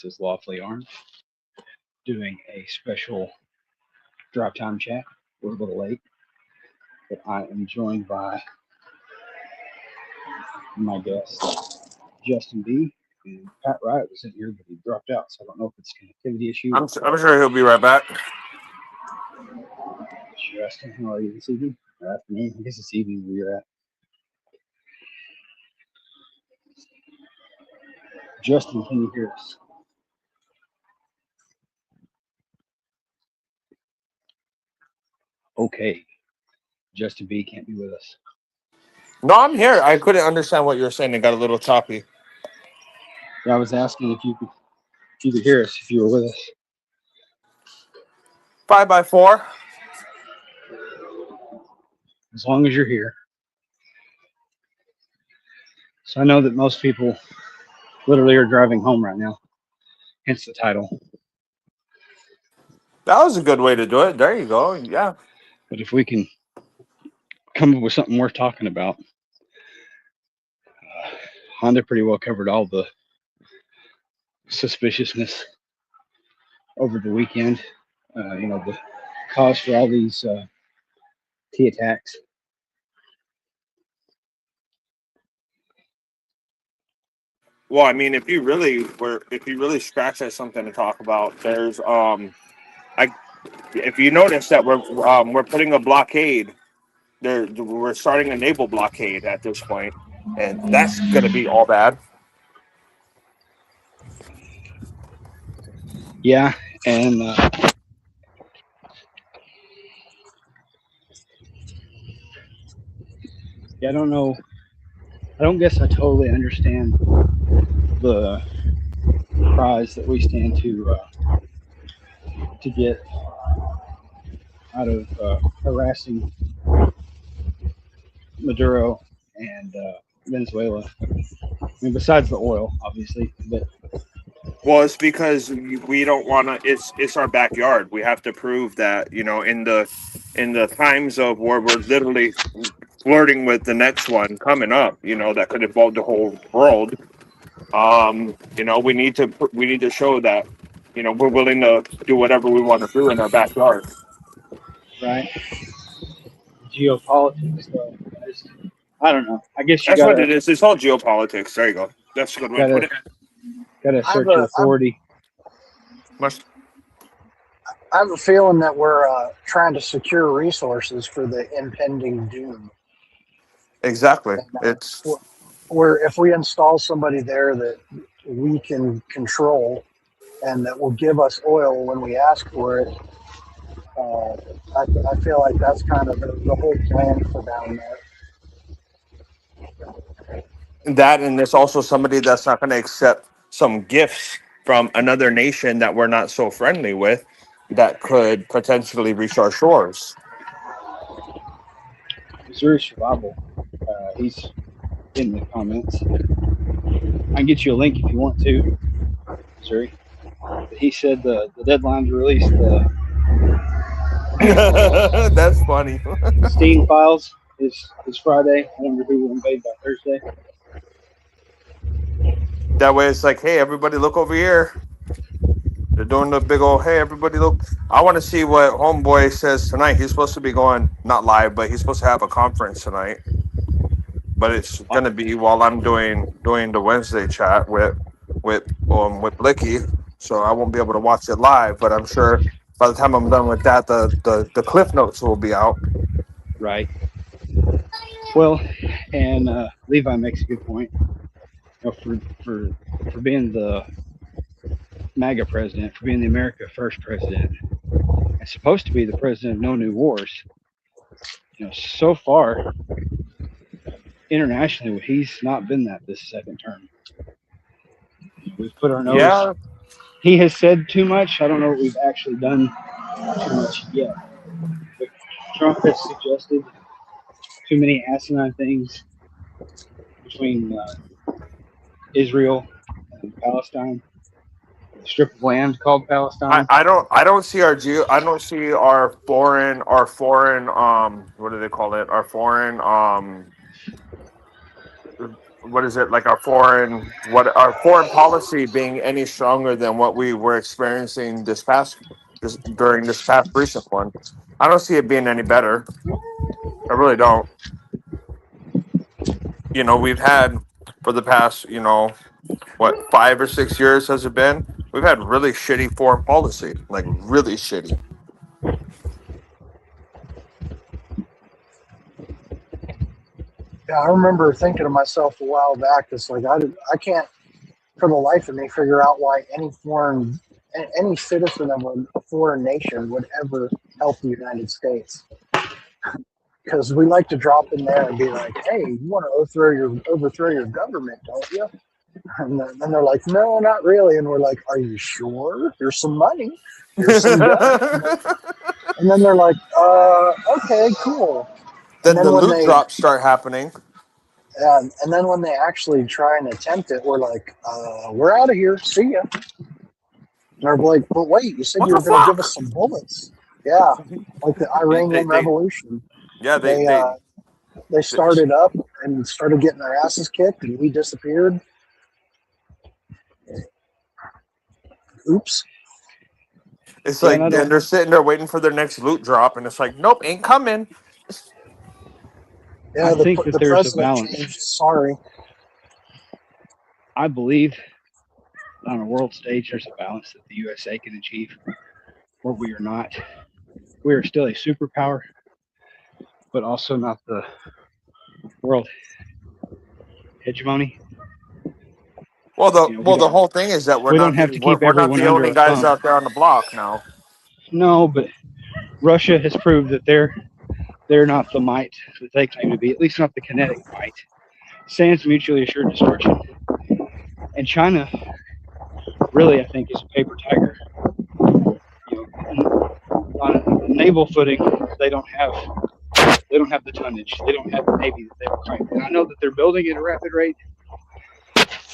This is Lawfully Armed doing a special drop time chat. We're a little late, but I am joined by my guest, Justin B. And Pat Wright was in here, but he dropped out, so I don't know if it's a connectivity issue I'm or what. sure he'll be right back. Justin, how are you this evening? Or afternoon? I guess it's evening where you're at. Justin, can you hear us? Okay. Justin B can't be with us. No, I'm here. I couldn't understand what you were saying. It got a little choppy. Yeah, I was asking if you could hear us if you were with us. 5x4. As long as you're here. So I know that most people literally are driving home right now, hence the title. That was a good way to do it. There you go. Yeah. But if we can come up with something worth talking about, Honda pretty well covered all the suspiciousness over the weekend. The cause for all these T attacks. Well, I mean, if you really scratch at something to talk about, there's if you notice that we're putting a blockade. We're starting a naval blockade at this point, and that's gonna be all bad. Yeah, and I don't know. I don't guess I totally understand the prize that we stand to get out of harassing Maduro and Venezuela. I mean, besides the oil, obviously, but Well, it's because we don't want to. It's our backyard. We have to prove that in the times of where we're literally flirting with the next one coming up. That could involve the whole world. We need to show that we're willing to do whatever we want to do in our backyard. right, geopolitics though. I don't know. I guess you That's what gotta it is. It's all geopolitics. There you go. That's a good way to put gotta it. gotta assert your authority. I have a feeling that we're trying to secure resources for the impending doom. Exactly. And, where if we install somebody there that we can control and that will give us oil when we ask for it, I feel like that's kind of the whole plan for down there. That, and there's also somebody that's not going to accept some gifts from another nation that we're not so friendly with that could potentially reach our shores. Missouri Survival. He's in the comments. I can get you a link if you want to, Missouri. He said the deadline to release the That's funny. Steam files is Friday. I wonder who will invade by Thursday. That way it's like, hey, everybody look over here. They're doing the big old, hey, everybody look. I want to see what Homeboy says tonight. He's supposed to be going, not live, but he's supposed to have a conference tonight. But it's going to be while I'm doing the Wednesday chat with Blicky. So I won't be able to watch it live, but I'm sure by the time I'm done with that, the cliff notes will be out. Right. Well, and Levi makes a good point. For being the MAGA president, for being the America First president, and supposed to be the president of no new wars. So far internationally, he's not been that this second term. We've put our nose. Yeah. He has said too much. I don't know what we've actually done too much yet. But Trump has suggested too many asinine things between Israel and Palestine. A strip of land called Palestine. I don't see our foreign what do they call it? Our foreign what is it, like our foreign policy being any stronger than what we were experiencing during this past recent one. I don't see it being any better. I really don't. You know, we've had for the past, you know, what, 5 or 6 years has it been? We've had really shitty foreign policy, like really shitty. Yeah, I remember thinking to myself a while back, it's like I can't for the life of me figure out why any citizen of a foreign nation would ever help the United States. Because we like to drop in there and be like, "Hey, you want to overthrow your government, don't you?" And then they're like, "No, not really." And we're like, "Are you sure? Here's some money. Here's some guns." And then they're like, "Okay, cool." Then the loot drops start happening. And then when they actually try and attempt it, we're like, "We're out of here. See ya." And they're like, "But wait, you said you were going to give us some bullets." Yeah, like the Iranian Revolution. Yeah, they started up and started getting their asses kicked, and we disappeared. Oops. It's like, and they're sitting there waiting for their next loot drop, and it's like, nope, ain't coming. Yeah, I think that there's a balance. Changed. Sorry. I believe on a world stage there's a balance that the USA can achieve where we are not. We are still a superpower, but also not the world hegemony. Well, the whole thing is that we're not the only guys out there on the block now. No, but Russia has proved that they're not the might that they claim to be, at least not the kinetic might. Sans mutually assured destruction. And China, really, I think, is a paper tiger. You know, on a naval footing, they don't have the tonnage. They don't have the navy that they were claiming. And I know that they're building at a rapid rate.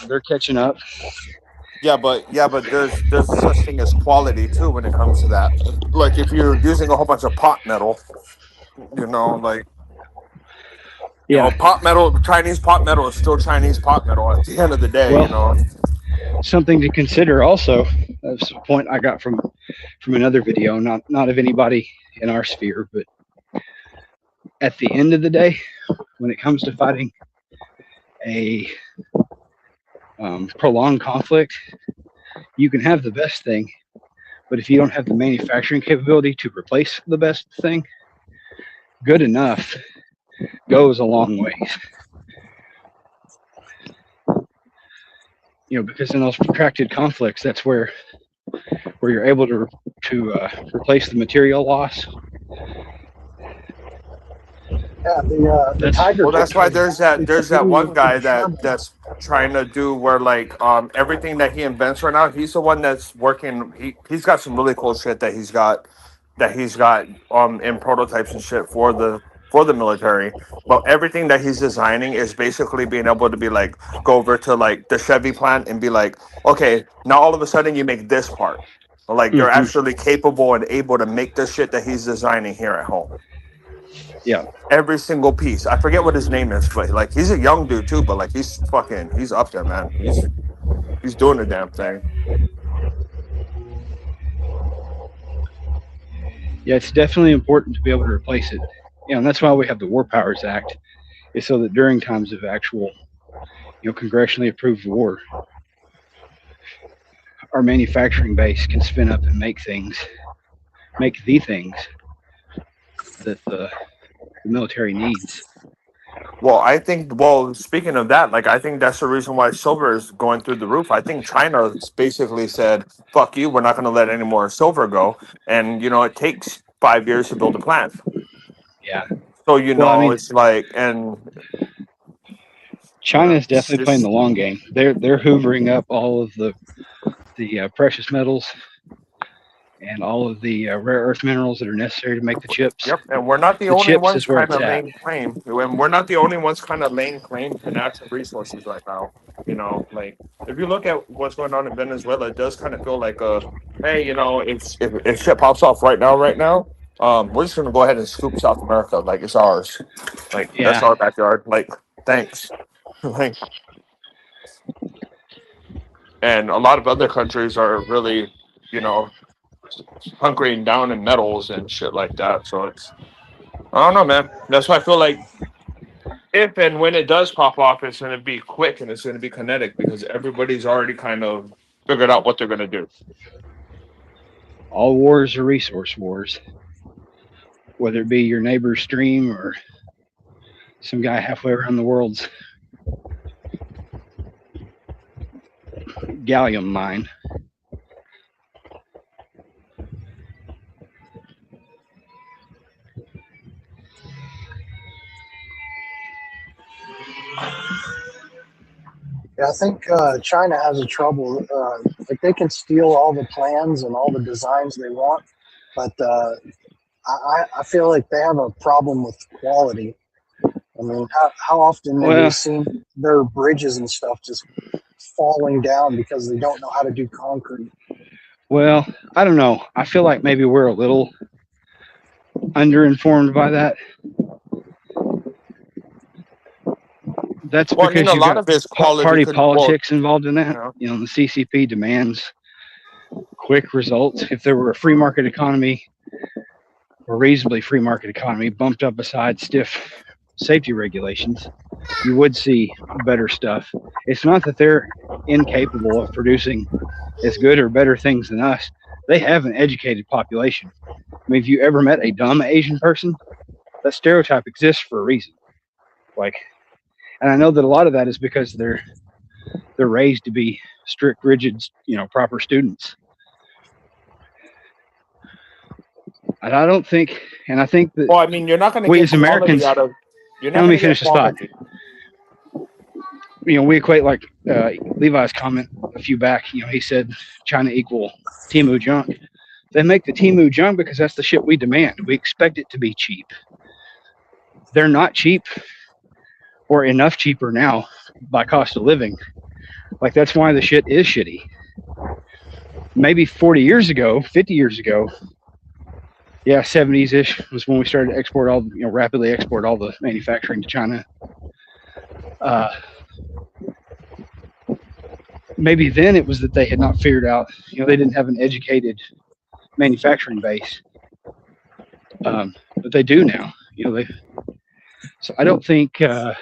They're catching up. Yeah, but there's such thing as quality too when it comes to that. Like if you're using a whole bunch of pot metal, you know, like you know, pot metal, Chinese pot metal is still Chinese pot metal at the end of the day. Well, you know, something to consider also. That's a point I got from another video, not of anybody in our sphere, but at the end of the day, when it comes to fighting a prolonged conflict, you can have the best thing, but if you don't have the manufacturing capability to replace the best thing, good enough goes a long ways. You know, because in those protracted conflicts, that's where you're able to replace the material loss. Yeah, the tiger. Well, that's why there's that one guy that's trying to do where like everything that he invents right now. He's the one that's working. He's got some really cool shit that he's got in prototypes and shit for the military. But everything that he's designing is basically being able to be like go over to like the Chevy plant and be like, okay, now all of a sudden you make this part. Like you're actually capable and able to make the shit that he's designing here at home. Yeah, every single piece. I forget what his name is, but like he's a young dude too. But like he's up there, man. He's doing the damn thing. Yeah, it's definitely important to be able to replace it. You know, and that's why we have the War Powers Act, is so that during times of actual, you know, congressionally approved war, our manufacturing base can spin up and make the things that the military needs. Well, speaking of that, like I think that's the reason why silver is going through the roof. I think China basically said, "Fuck you, we're not going to let any more silver go," and you know it takes 5 years to build a plant. Yeah. So you know, it's like, and China is definitely playing the long game. They're hoovering up all of the precious metals and all of the rare earth minerals that are necessary to make the chips. Yep, and we're not the only ones kind of laying claim. And we're not the only ones kind of laying claim to natural resources right now. You know, like if you look at what's going on in Venezuela, it does kind of feel like hey, you know, if shit pops off right now, we're just gonna go ahead and scoop South America like it's ours. Like that's our backyard. Like thanks. like, and a lot of other countries are really, you know, hunkering down in metals and shit like that. So it's, I don't know, man. That's why I feel like if and when it does pop off, it's going to be quick and it's going to be kinetic because everybody's already kind of figured out what they're going to do. All wars are resource wars, whether it be your neighbor's stream or some guy halfway around the world's gallium mine. Yeah, I think China has a trouble. Like they can steal all the plans and all the designs they want, but I feel like they have a problem with quality. I mean, how often have you seen their bridges and stuff just falling down because they don't know how to do concrete? Well, I don't know. I feel like maybe we're a little underinformed by that. That's Well, I because mean, a you've lot got of it's quality party control. politics involved in that. Yeah. You know, the CCP demands quick results. If there were a free market economy, or reasonably free market economy, bumped up beside stiff safety regulations, you would see better stuff. It's not that they're incapable of producing as good or better things than us. They have an educated population. I mean, if you ever met a dumb Asian person, that stereotype exists for a reason. Like, and I know that a lot of that is because they're raised to be strict, rigid, you know, proper students. And I don't think, and I think that Well, I mean, you're not going to we get as quality Americans, out of. You're not let going me to finish get this thought. quality. You know, we equate like Levi's comment a few back. You know, he said China equal Temu junk. They make the Temu junk because that's the shit we demand. We expect it to be cheap. They're not cheap, or enough cheaper now by cost of living. Like, that's why the shit is shitty. Maybe 40 years ago, 50 years ago, yeah, 70s ish was when we started to export all, you know, rapidly export all the manufacturing to China. Maybe then it was that they had not figured out, you know, they didn't have an educated manufacturing base. But they do now, you know, so I don't think that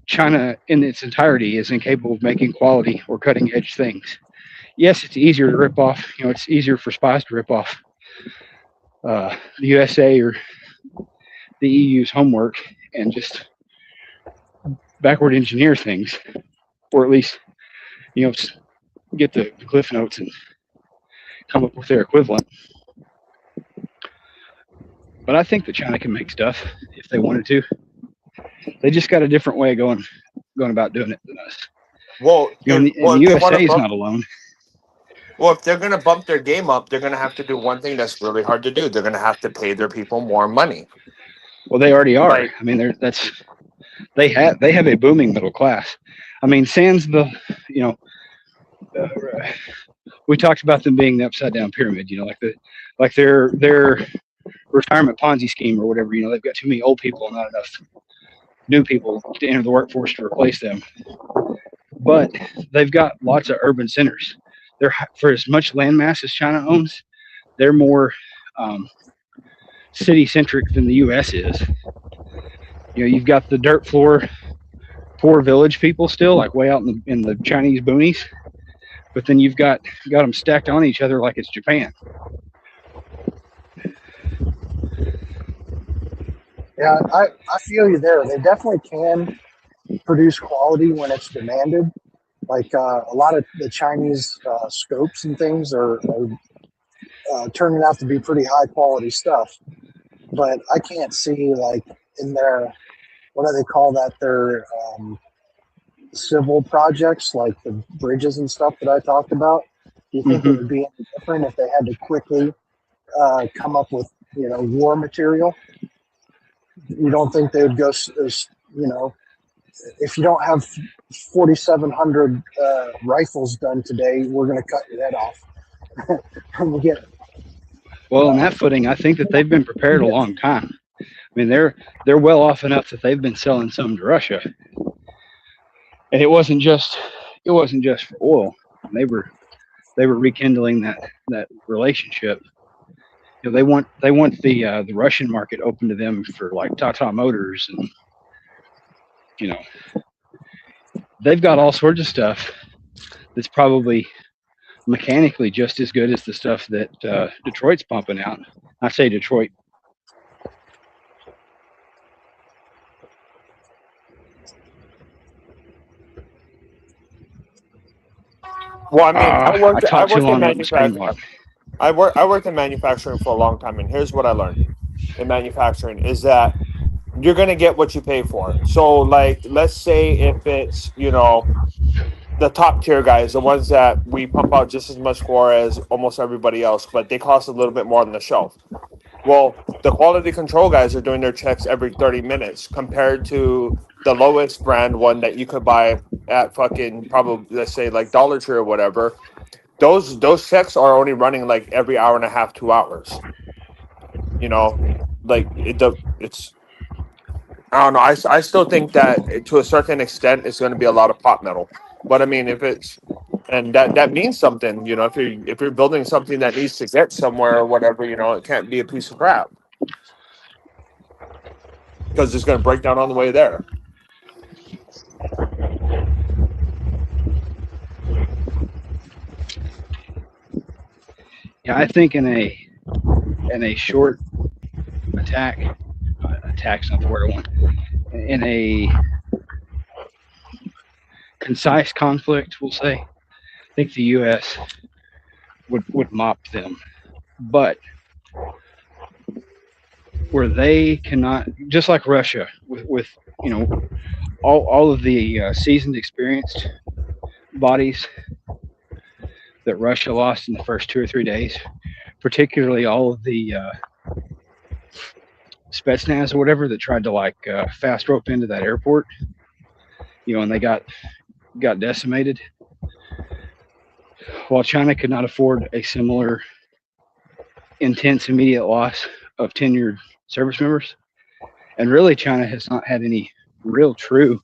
China in its entirety is incapable of making quality or cutting edge things. Yes, it's easier to rip off, you know, it's easier for spies to rip off the USA or the EU's homework and just backward engineer things, or at least, you know, get the cliff notes and come up with their equivalent. But I think that China can make stuff if they wanted to. They just got a different way of going about doing it than us. Well, You know, and the USA is not alone. Well, if they're going to bump their game up, they're going to have to do one thing that's really hard to do. They're going to have to pay their people more money. Well, they already are. Like, I mean, they have a booming middle class. I mean, sans the, you know, we talked about them being the upside down pyramid. You know, like their retirement Ponzi scheme or whatever. You know, they've got too many old people and not enough new people to enter the workforce to replace them. But they've got lots of urban centers. They're, for as much land mass as China owns, they're more city centric than the U.S. is. You know, you've got the dirt floor, poor village people still, like way out in the Chinese boonies, but then you've got them stacked on each other like it's Japan. Yeah, I feel you there. They definitely can produce quality when it's demanded. Like a lot of the Chinese scopes and things are turning out to be pretty high quality stuff. But I can't see, like, in their, what do they call that, their civil projects, like the bridges and stuff that I talked about. Do you think it would be any different if they had to quickly come up with, you know, war material? You don't think they would go, you know, if you don't have 4,700 rifles done today, we're going to cut your head off. And we get. Well, on that footing, I think that they've been prepared a long time. mean, they're well off enough that they've been selling some to Russia, and it wasn't just for oil. They were rekindling that relationship. They want the Russian market open to them for like Tata Motors, and you know they've got all sorts of stuff that's probably mechanically just as good as the stuff that Detroit's pumping out. I say Detroit. Well, I mean, I I talked too worked in long on the screen manufacturing. lock. I worked in manufacturing for a long time, and here's what I learned in manufacturing is that you're gonna get what you pay for. So, like, let's say if it's the top tier guys, the ones that we pump out just as much for as almost everybody else, but they cost a little bit more on the shelf. Well, the quality control guys are doing their checks every 30 minutes compared to the lowest brand one that you could buy at fucking probably, let's say, like Dollar Tree or whatever. Those checks are only running like every hour and a half, 2 hours. Like it's I don't know. I still think that to a certain extent it's going to be a lot of pot metal. But I mean, if it's and that means something, if you're building something that needs to get somewhere or whatever, it can't be a piece of crap because it's going to break down on the way there. Yeah, I think in a short attack's not the word I want. In a concise conflict, we'll say, I think the U.S. would mop them, but where they cannot, just like Russia, with all of the seasoned, experienced bodies that Russia lost in the first 2 or 3 days, particularly all of the Spetsnaz or whatever that tried to fast rope into that airport, and they got decimated. While China could not afford a similar intense immediate loss of tenured service members, and really China has not had any real true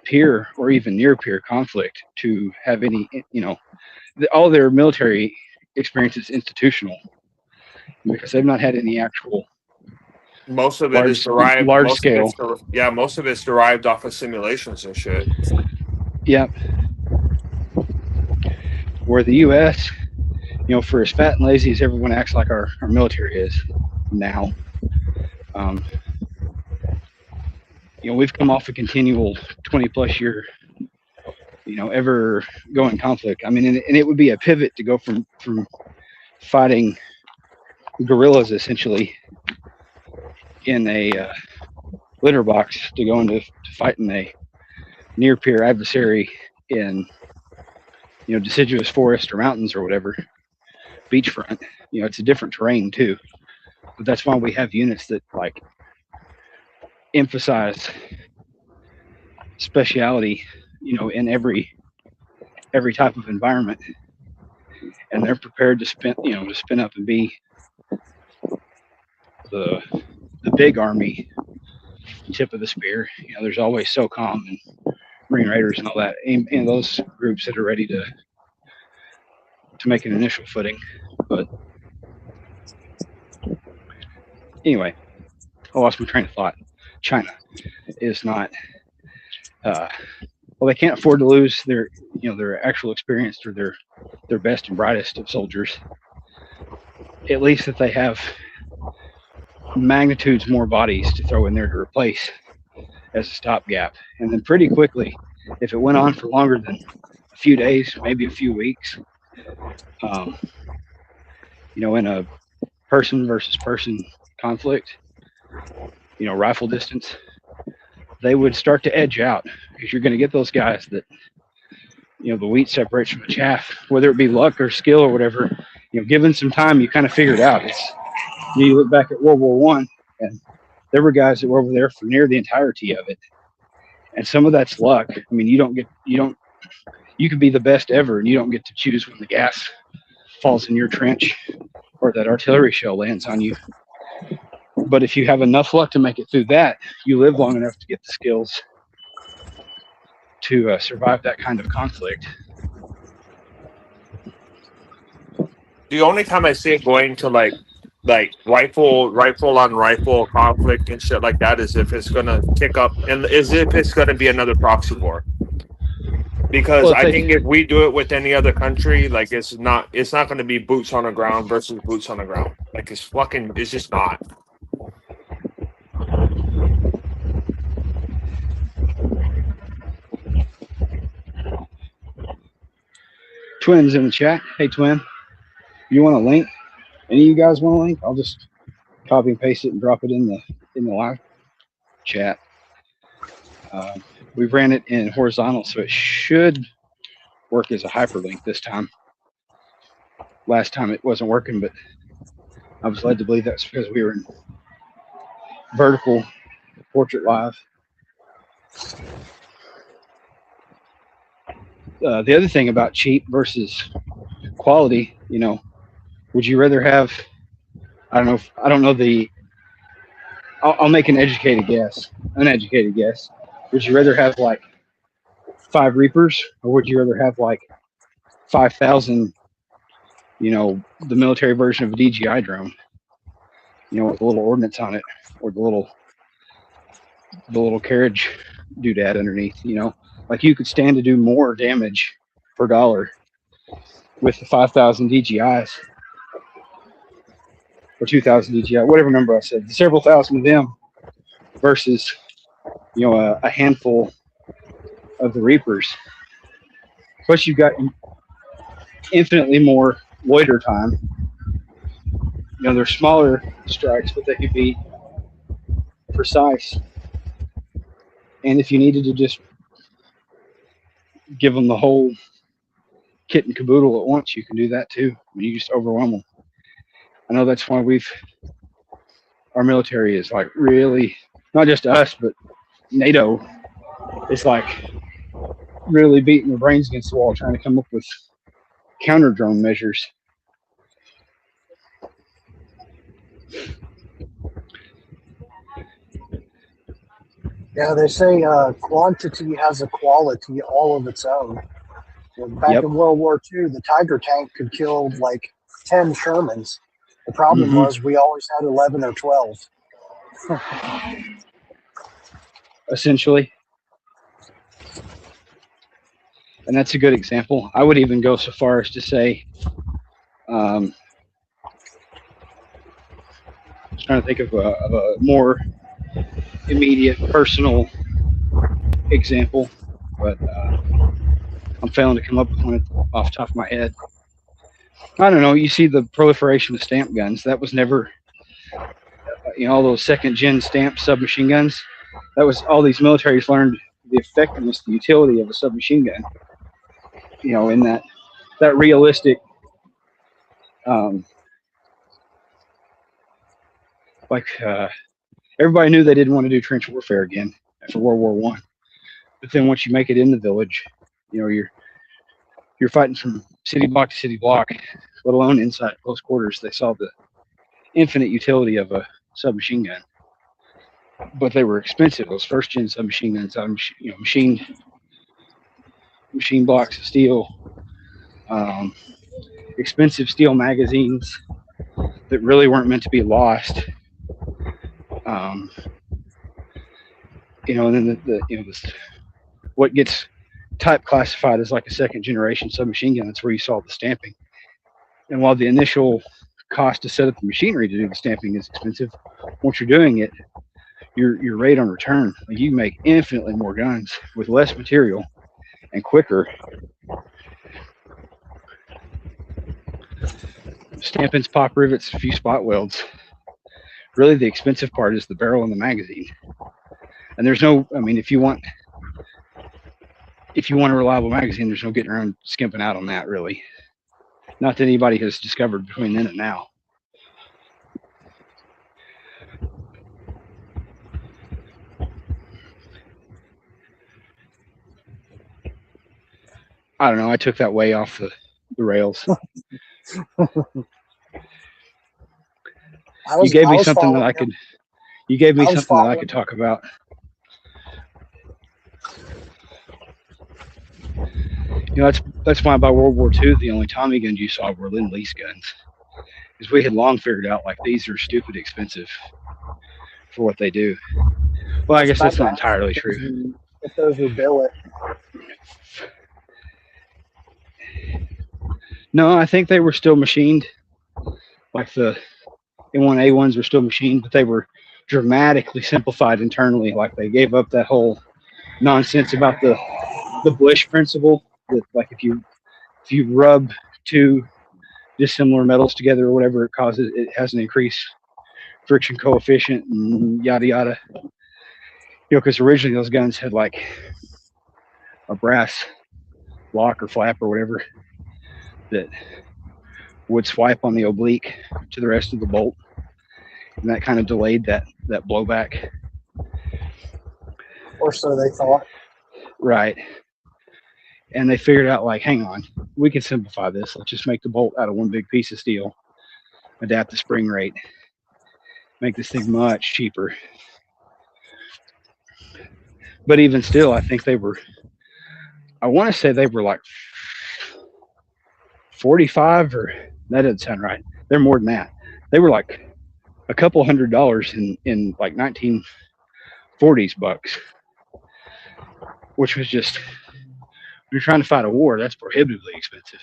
peer or even near peer conflict to have any, all their military experience is institutional because they've not had any actual most of it is derived large scale. Most of it's derived off of simulations and shit. Yep. Where the U.S., for as fat and lazy as everyone acts like our military is now, we've come off a continual 20+ year, ever going conflict. I mean, and it would be a pivot to go from fighting guerrillas essentially in a litter box to go into fighting a near peer adversary in deciduous forest or mountains or whatever, beachfront. It's a different terrain too, but that's why we have units that emphasize speciality in every type of environment, and they're prepared to spin up and be the big army tip of the spear. There's always SOCOM and Marine Raiders and all that, and those groups that are ready to make an initial footing. But anyway, I lost my train of thought. China is not they can't afford to lose their actual experienced or their best and brightest of soldiers. At least that they have magnitudes more bodies to throw in there to replace as a stopgap. And then pretty quickly, if it went on for longer than a few days, maybe a few weeks, in a person versus person conflict, rifle distance, they would start to edge out, because you're going to get those guys that, the wheat separates from the chaff, whether it be luck or skill or whatever. Given some time, you kind of figure it out. You look back at World War I, and there were guys that were over there for near the entirety of it. And some of that's luck. I mean, you could be the best ever, and you don't get to choose when the gas falls in your trench or that artillery shell lands on you. But if you have enough luck to make it through that, you live long enough to get the skills to survive that kind of conflict. The only time I see it going to like rifle on rifle conflict and shit like that is if it's gonna kick up and is if it's gonna be another proxy war. Because Well, I think if we do it with any other country, like it's not going to be boots on the ground versus boots on the ground. Like it's just not. Twins in the chat. Hey, Twin, you want a link? Any of you guys want a link? I'll just copy and paste it and drop it in the live chat. We ran it in horizontal, so it should work as a hyperlink this time. Last time it wasn't working, but I was led to believe that's because we were in vertical portrait live. The other thing about cheap versus quality, you know, would you rather have, I don't know I'll make an uneducated guess. Would you rather have like 5 Reapers, or would you rather have like 5,000, you know, the military version of a DJI drone, you know, with a little ordnance on it, or the little carriage doodad underneath, you know, like you could stand to do more damage per dollar with the 5,000 DJIs or 2,000 DJI, whatever number I said, several thousand of them versus, you know, a handful of the Reapers. Plus, you've got infinitely more loiter time. You know, they're smaller strikes, but they could be precise. And if you needed to just give them the whole kit and caboodle at once, you can do that too. I mean, you just overwhelm them. I know that's why our military is like really, not just us, but NATO is like really beating their brains against the wall trying to come up with counter drone measures. Yeah, they say quantity has a quality all of its own. Back in World War II, the Tiger tank could kill like 10 Shermans. The problem was we always had 11 or 12. Essentially. And that's a good example. I would even go so far as to say, I was trying to think of a more immediate personal example, but I'm failing to come up with one off the top of my head. I don't know. You see the proliferation of stamp guns. That was never, you know, all those second-gen stamp submachine guns. That was all these militaries learned the effectiveness, the utility of a submachine gun. You know, in that realistic, everybody knew they didn't want to do trench warfare again after World War I. But then once you make it in the village, you know, you're fighting from city block to city block, let alone inside close quarters. They saw the infinite utility of a submachine gun. But they were expensive. Those first-gen submachine guns, you know, machine blocks of steel, expensive steel magazines that really weren't meant to be lost. You know, and then what gets type classified as like a second-generation submachine gun, that's where you saw the stamping. And while the initial cost to set up the machinery to do the stamping is expensive, once you're doing it, your rate on return, like you make infinitely more guns with less material and quicker. Stampings, pop rivets, a few spot welds. Really, the expensive part is the barrel and the magazine. And there's no, I mean, if you want a reliable magazine, there's no getting around skimping out on that, really. Not that anybody has discovered between then and now. I don't know. I took that way off the rails. You gave me something that I could You gave me I was something that I following. could talk about. That's why by World War II, the only Tommy guns you saw were Lend-Lease guns, because we had long figured out like these are stupid expensive for what they do. Well, I I was guess about that's to not ask entirely true. if those were billet. No, I think they were still machined. Like the M1A1s were still machined, but they were dramatically simplified internally. Like they gave up that whole nonsense about the Bush principle that like if you rub two dissimilar metals together or whatever, it has an increased friction coefficient and yada yada. Because originally those guns had like a brass lock or flap or whatever that would swipe on the oblique to the rest of the bolt, and that kind of delayed that blowback. Or so they thought. Right. And they figured out like, hang on, we can simplify this. Let's just make the bolt out of one big piece of steel, adapt the spring rate, make this thing much cheaper. But even still, I think I want to say they were like 45, or that doesn't sound right. They're more than that. They were like a couple $100 in like 1940s bucks, which was just, when you're trying to fight a war, that's prohibitively expensive.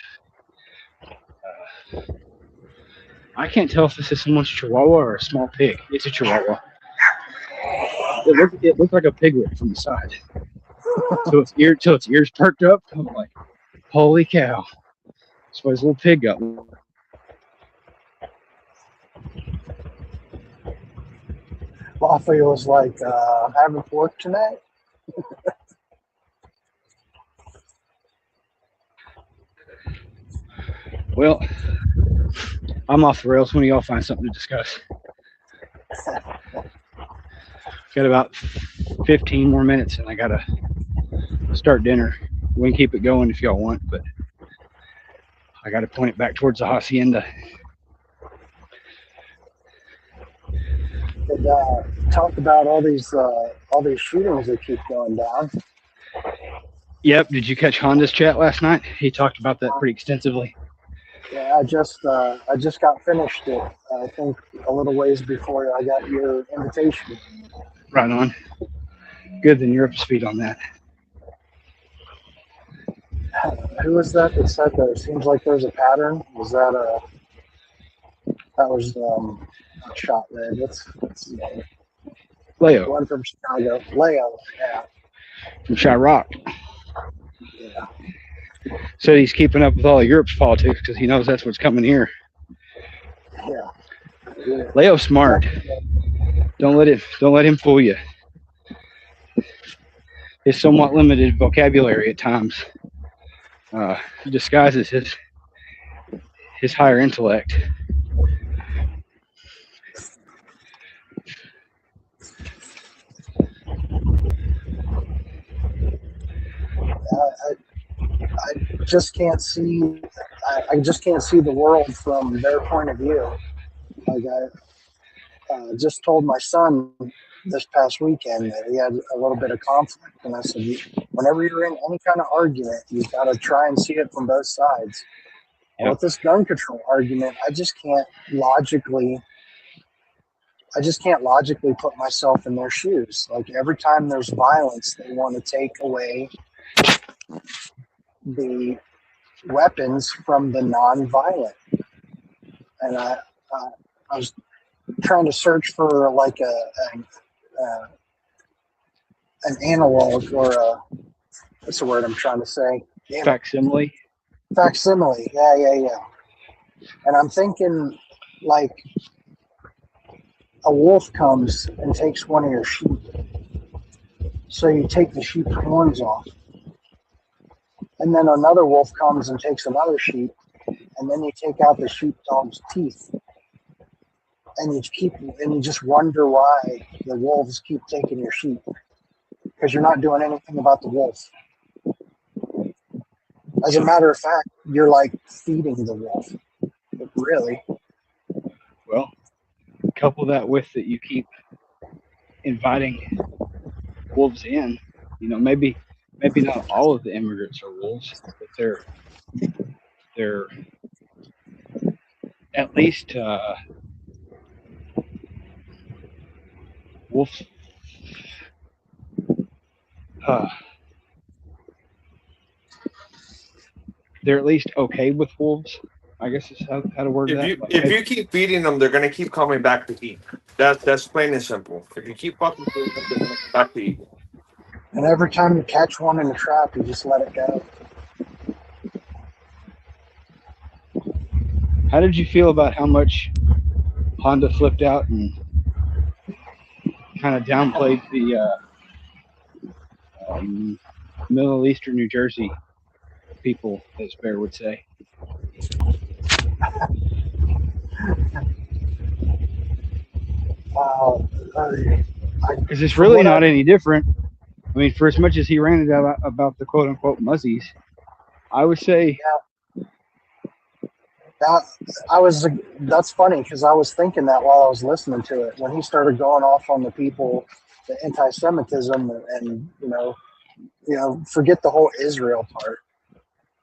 I can't tell if this is someone's Chihuahua or a small pig. It's a Chihuahua. It looked like a piglet from the side. Till its ears perked up. I'm like, holy cow! That's why his little pig got. Lafayette was like, having pork tonight? Well, I'm off the rails. When do y'all find something to discuss? Got about 15 more minutes, and I gotta start dinner. We can keep it going if y'all want, but I gotta point it back towards the hacienda. Did talk about all these shootings that keep going down. Yep. Did you catch Honda's chat last night? He talked about that pretty extensively. Yeah, I just got finished it. I think a little ways before I got your invitation. Right on. Good, then you're up to speed on that. Who was that said that it seems like there's a pattern? Was that not Shot Red? What's his name? Leo. One from Chicago. Leo, yeah. From Chirac. Yeah. Said he's keeping up with all of Europe's politics because he knows that's what's coming here. Yeah. Leo's smart. Don't let him fool you. His somewhat limited vocabulary at times disguises his higher intellect. I just can't see. I just can't see the world from their point of view. Like I just told my son this past weekend that he had a little bit of conflict, and I said, whenever you're in any kind of argument, you've got to try and see it from both sides. Yep. With this gun control argument, I just can't logically put myself in their shoes. Like every time there's violence, they want to take away the weapons from the non-violent. And I was trying to search for like an analog or what's the word I'm trying to say? Facsimile. Facsimile. Yeah. And I'm thinking like a wolf comes and takes one of your sheep. So you take the sheep's horns off. And then another wolf comes and takes another sheep, and then you take out the sheepdog's teeth. And you just wonder why the wolves keep taking your sheep. Because you're not doing anything about the wolf. As a matter of fact, you're like feeding the wolf. But really. Well, couple that with that you keep inviting wolves in. You know, maybe not all of the immigrants are wolves, but they're at least wolves. Uh, they're at least okay with wolves. I guess is how to word If that. you Like, if you keep feeding them, they're gonna keep coming back to eat. That's plain and simple. If you keep fucking feeding them, they're gonna come back to eat. And every time you catch one in a trap, you just let it go. how did you feel about how much Honda flipped out and kind of downplayed the Middle Eastern New Jersey people, as Bear would say? Because it's really not any different. I mean, for as much as he ranted about the quote unquote muzzies, I would say. That's funny because I was thinking that while I was listening to it when he started going off on the people, the anti-Semitism, and forget the whole Israel part.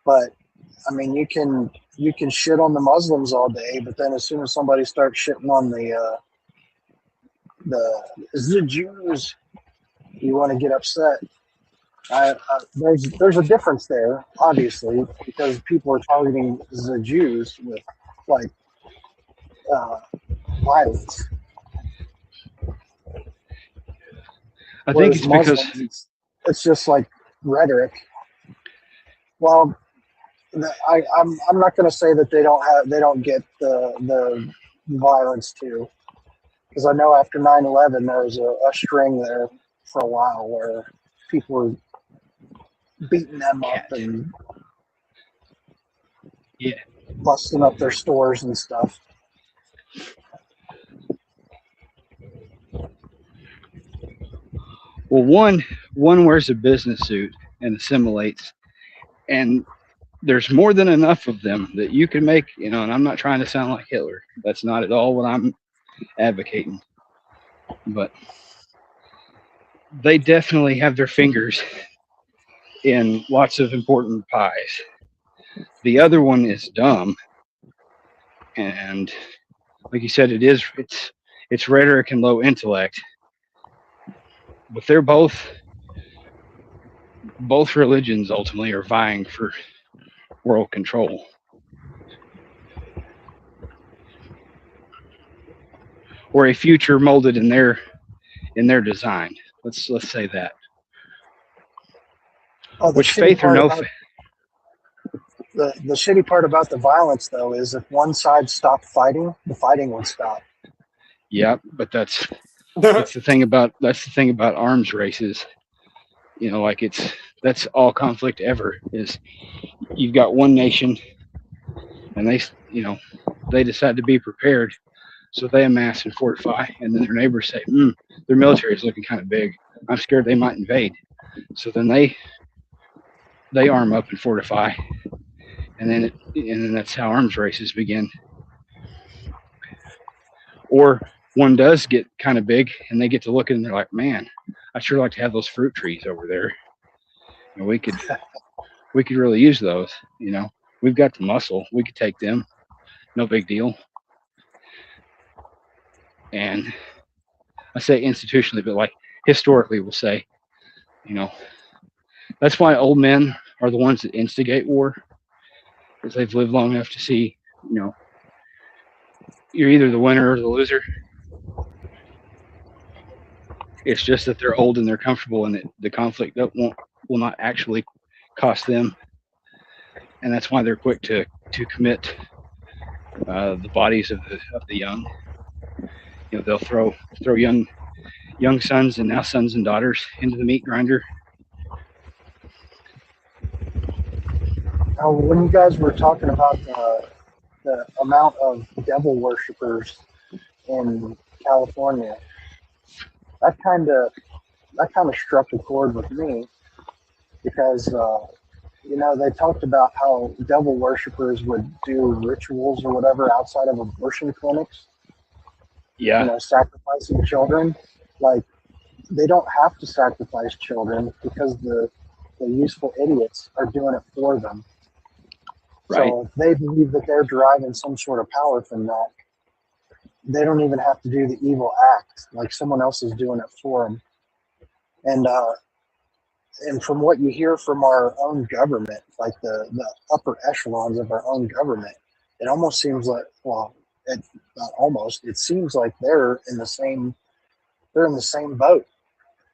But I mean, you can shit on the Muslims all day, but then as soon as somebody starts shitting on the Jews, you want to get upset. There's a difference there, obviously, because people are targeting the Jews with like violence. I think it's because it's just like rhetoric. Well, I'm not going to say that they don't get the violence too, because I know after 9/11 there was a string there for a while where people were beating them up and busting up their stores and stuff. Well, one wears a business suit and assimilates, and there's more than enough of them that you can make, and I'm not trying to sound like Hitler. That's not at all what I'm advocating. But they definitely have their fingers in lots of important pies. The other one is dumb, and like you said, it's rhetoric and low intellect. But they're both religions ultimately are vying for world control. Or a future molded in their design. Let's say that. Which faith or no faith? The shitty part about the violence, though, is if one side stopped fighting, the fighting would stop. Yeah, but that's the thing about arms races. Like that's all conflict ever is. You've got one nation, and they decide to be prepared, so they amass and fortify, and then their neighbors say, their military is looking kind of big. I'm scared they might invade. So then they arm up and fortify, and then that's how arms races begin. Or one does get kind of big, and they get to look and they're like, man, I'd sure like to have those fruit trees over there. We could really use those. We've got the muscle. We could take them. No big deal. And I say institutionally, but like historically, we'll say, that's why old men are the ones that instigate war, because they've lived long enough to see, you're either the winner or the loser. It's just that they're old and they're comfortable, and the conflict will not actually cost them, and that's why they're quick to commit the bodies of the young. They'll throw young sons and now sons and daughters into the meat grinder. Now, when you guys were talking about the amount of devil worshippers in California, that kind of struck a chord with me, because they talked about how devil worshippers would do rituals or whatever outside of abortion clinics. Yeah. Sacrificing children. Like, they don't have to sacrifice children because the useful idiots are doing it for them. Right. So if they believe that they're deriving some sort of power from that, they don't even have to do the evil act. Like someone else is doing it for them. And from what you hear from our own government, like the upper echelons of our own government, it almost seems like, well, not almost, it seems like they're in the same boat,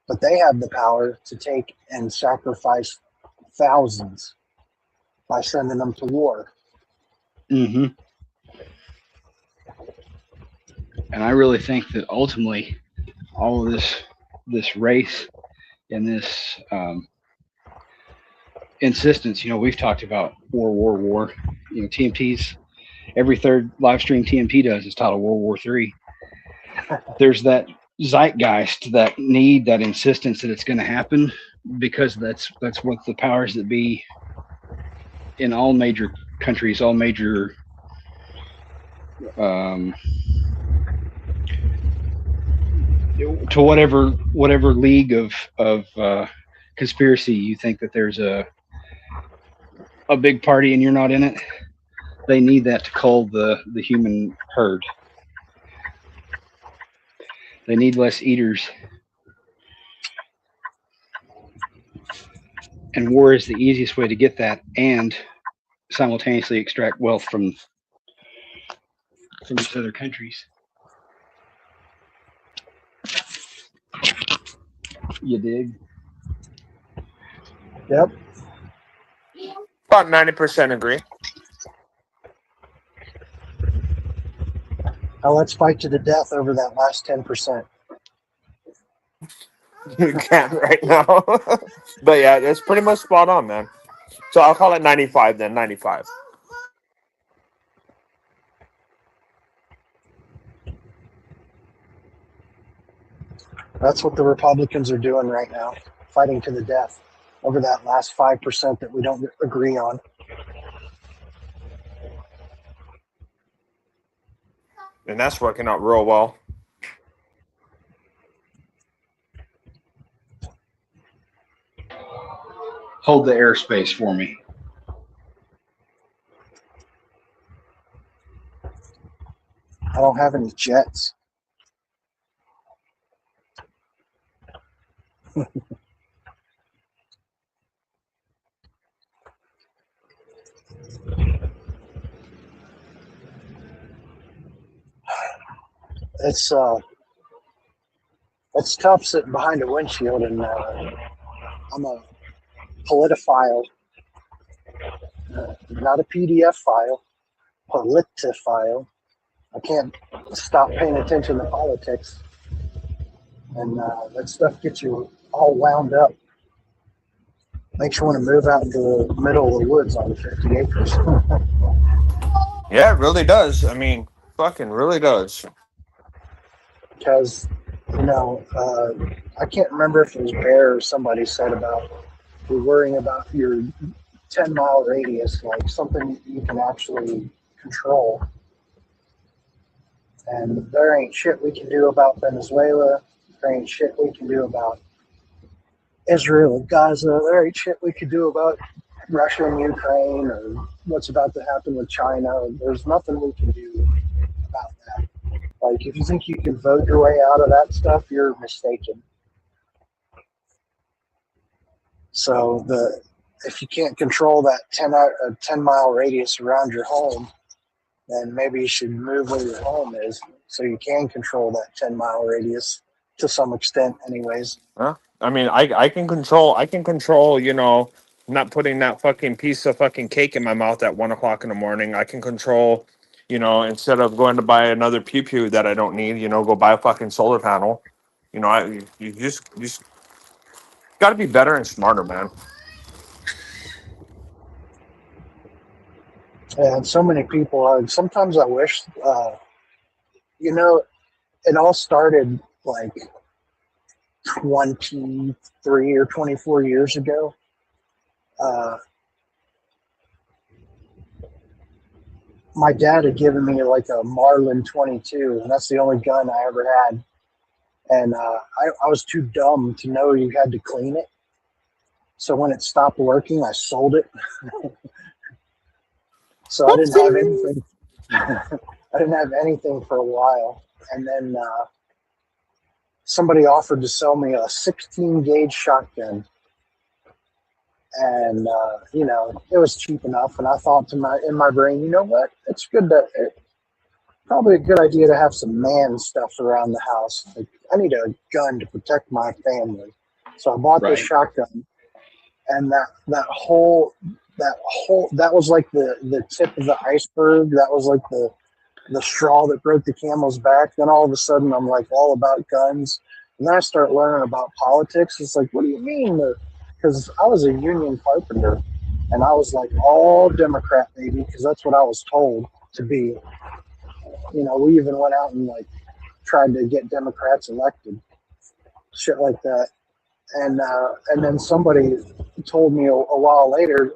but they have the power to take and sacrifice thousands by sending them to war. Mm-hmm. And I really think that ultimately all of this race and this insistence, we've talked about war. TMT's every third live stream TMT does is titled World War III. There's that zeitgeist, that need, that insistence that it's going to happen because that's what the powers that be in all major countries, all major to whatever league of conspiracy you think that there's a big party and you're not in it, they need that to cull the human herd. They need less eaters. And war is the easiest way to get that and simultaneously extract wealth from these other countries. You dig? Yep. About 90% agree. Now let's fight to the death over that last 10%. You can't right now. But yeah, it's pretty much spot on, man. So I'll call it 95 then, 95. That's what the Republicans are doing right now, fighting to the death over that last 5% that we don't agree on. And that's working out real well. Hold the airspace for me. I don't have any jets. It's tough sitting behind a windshield, and I'm a politophile, not a PDF file, politophile. I can't stop paying attention to politics, and that stuff gets you all wound up. Makes you want to move out into the middle of the woods on 50 acres. Yeah, it really does. I mean, fucking really does. Because, I can't remember if it was Bear or somebody said about you're worrying about your 10-mile radius, like something you can actually control. And there ain't shit we can do about Venezuela. There ain't shit we can do about Israel and Gaza. There ain't shit we can do about Russia and Ukraine or what's about to happen with China. There's nothing we can do about that. Like, if you think you can vote your way out of that stuff, you're mistaken. So if you can't control that 10-mile radius around your home, then maybe you should move where your home is so you can control that 10-mile radius to some extent anyways. Huh? I mean, I can control, not putting that fucking piece of fucking cake in my mouth at 1 o'clock in the morning. I can control, instead of going to buy another pew that I don't need, go buy a fucking solar panel. You just got to be better and smarter, man. And so many people, sometimes I wish, it all started like 23 or 24 years ago. My dad had given me like a Marlin 22, and that's the only gun I ever had. and I was too dumb to know you had to clean it. So when it stopped working, I sold it. So I didn't have anything. I didn't have anything for a while, and then somebody offered to sell me a 16 gauge shotgun, and it was cheap enough. And I thought in my brain, you know what? It's good probably a good idea to have some man stuff around the house. Like, I need a gun to protect my family, so I bought this shotgun, and that was like the tip of the iceberg. That was like the straw that broke the camel's back. Then all of a sudden I'm like all about guns. And then I start learning about politics. It's like, what do you mean? Because I was a union carpenter, and I was like all Democrat, baby, because that's what I was told to be. We even went out and like tried to get Democrats elected, shit like that. And then somebody told me a while later,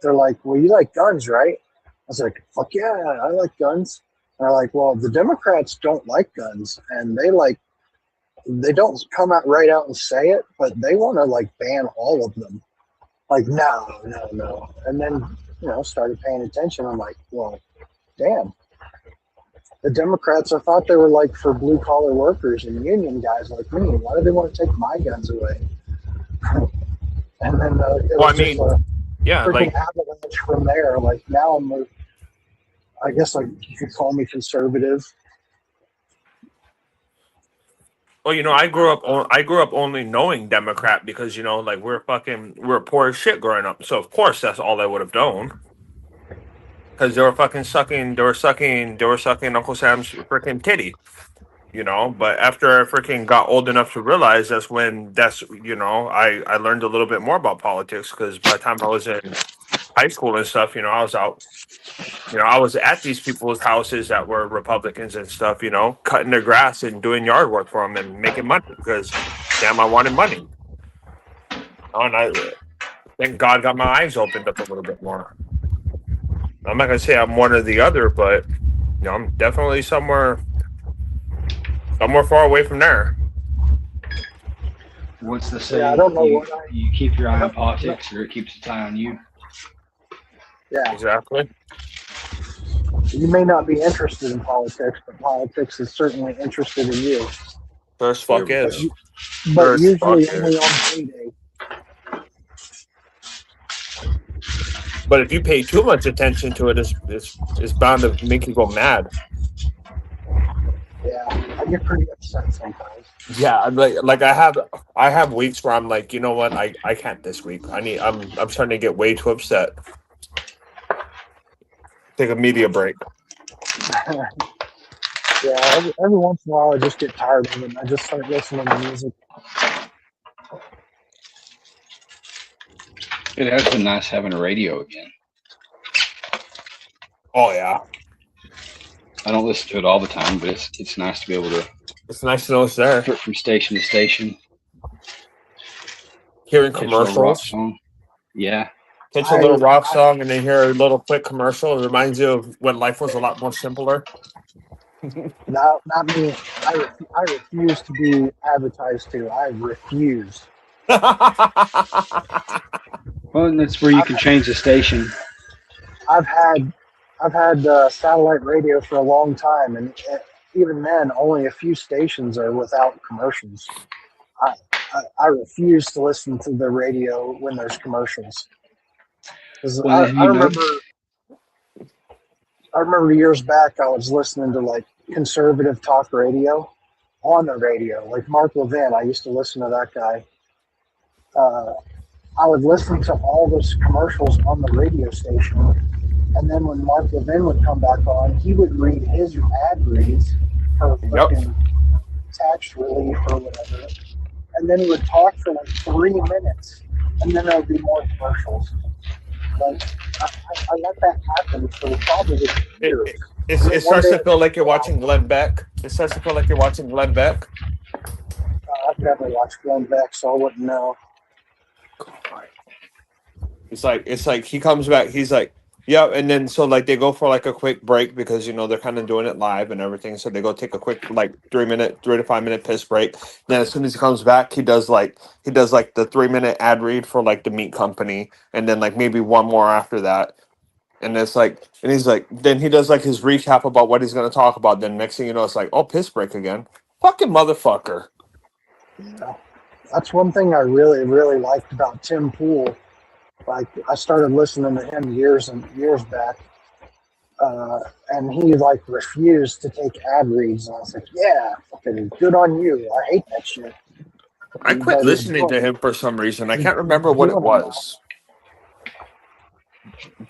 they're like, well, you like guns, right? I was like, fuck yeah, I like guns. And they're like, well, the Democrats don't like guns, and they don't come out right out and say it, but they want to like ban all of them. Like, no. And then, started paying attention. I'm like, well, damn. The Democrats, I thought they were like for blue collar workers and union guys like me. Why do they want to take my guns away? And then it was freaking avalanche from there. Like now I guess like you could call me conservative. Well, I grew up only knowing Democrat because like we're poor as shit growing up. So of course that's all I would have known. Because they were sucking Uncle Sam's freaking titty, But after I freaking got old enough to realize I learned a little bit more about politics. Because by the time I was in high school and stuff, I was out, I was at these people's houses that were Republicans and stuff, cutting their grass and doing yard work for them and making money because, damn, I wanted money. And I thank God got my eyes opened up a little bit more. I'm not gonna say I'm one or the other, but I'm definitely somewhere far away from there. What's the saying? Yeah, I don't know you keep your eye on politics, or it keeps its eye on you. Yeah, exactly. You may not be interested in politics, but politics is certainly interested in you. First fuck is. But usually only on payday. But if you pay too much attention to it, it's bound to make you go mad. Yeah, I get pretty upset sometimes. Yeah, I'm like I have weeks where I'm like, you know what, I can't this week. I'm starting to get way too upset. Take a media break. Yeah, every once in a while I just get tired of it and I just start listening to music. It has been nice having a radio again. Oh yeah. I don't listen to it all the time, but it's nice to be able to. It's nice to know it's there. From station to station. Hearing commercials. Yeah. Catch a little rock song and then hear a little quick commercial. It reminds you of when life was a lot more simpler. No, not me. I refuse to be advertised to. I refuse. Well, and that's where you can change the station. I've had satellite radio for a long time, and even then, only a few stations are without commercials. I refuse to listen to the radio when there's commercials. Well, I remember years back I was listening to like conservative talk radio on the radio, like Mark Levin. I used to listen to that guy. I would listen to all those commercials on the radio station, and then when Mark Levin would come back on, he would read his ad reads for fucking tax relief or whatever, and then he would talk for like 3 minutes, and then there would be more commercials. Like I let that happen for probably years. It starts to feel like you're watching Glenn Beck. It starts to feel like you're watching Glenn Beck. I've never watched Glenn Beck, so I wouldn't know. It's like he comes back. He's like, Yeah, and then so like they go for like a quick break because they're kind of doing it live and everything. So they go take a quick like 3 to 5 minute piss break. Then as soon as he comes back, he does like the 3 minute ad read for like the meat company, and then like maybe one more after that. And it's like, and he's like, then he does like his recap about what he's gonna talk about. Then next thing you know, it's like, oh, piss break again, fucking motherfucker. Yeah. That's one thing I really, really liked about Tim Pool. Like, I started listening to him years and years back, and he like refused to take ad reads. And I was like, "Yeah, fucking good on you. I hate that shit." I quit But listening to him for some reason. I can't remember he's what it doing it now. was.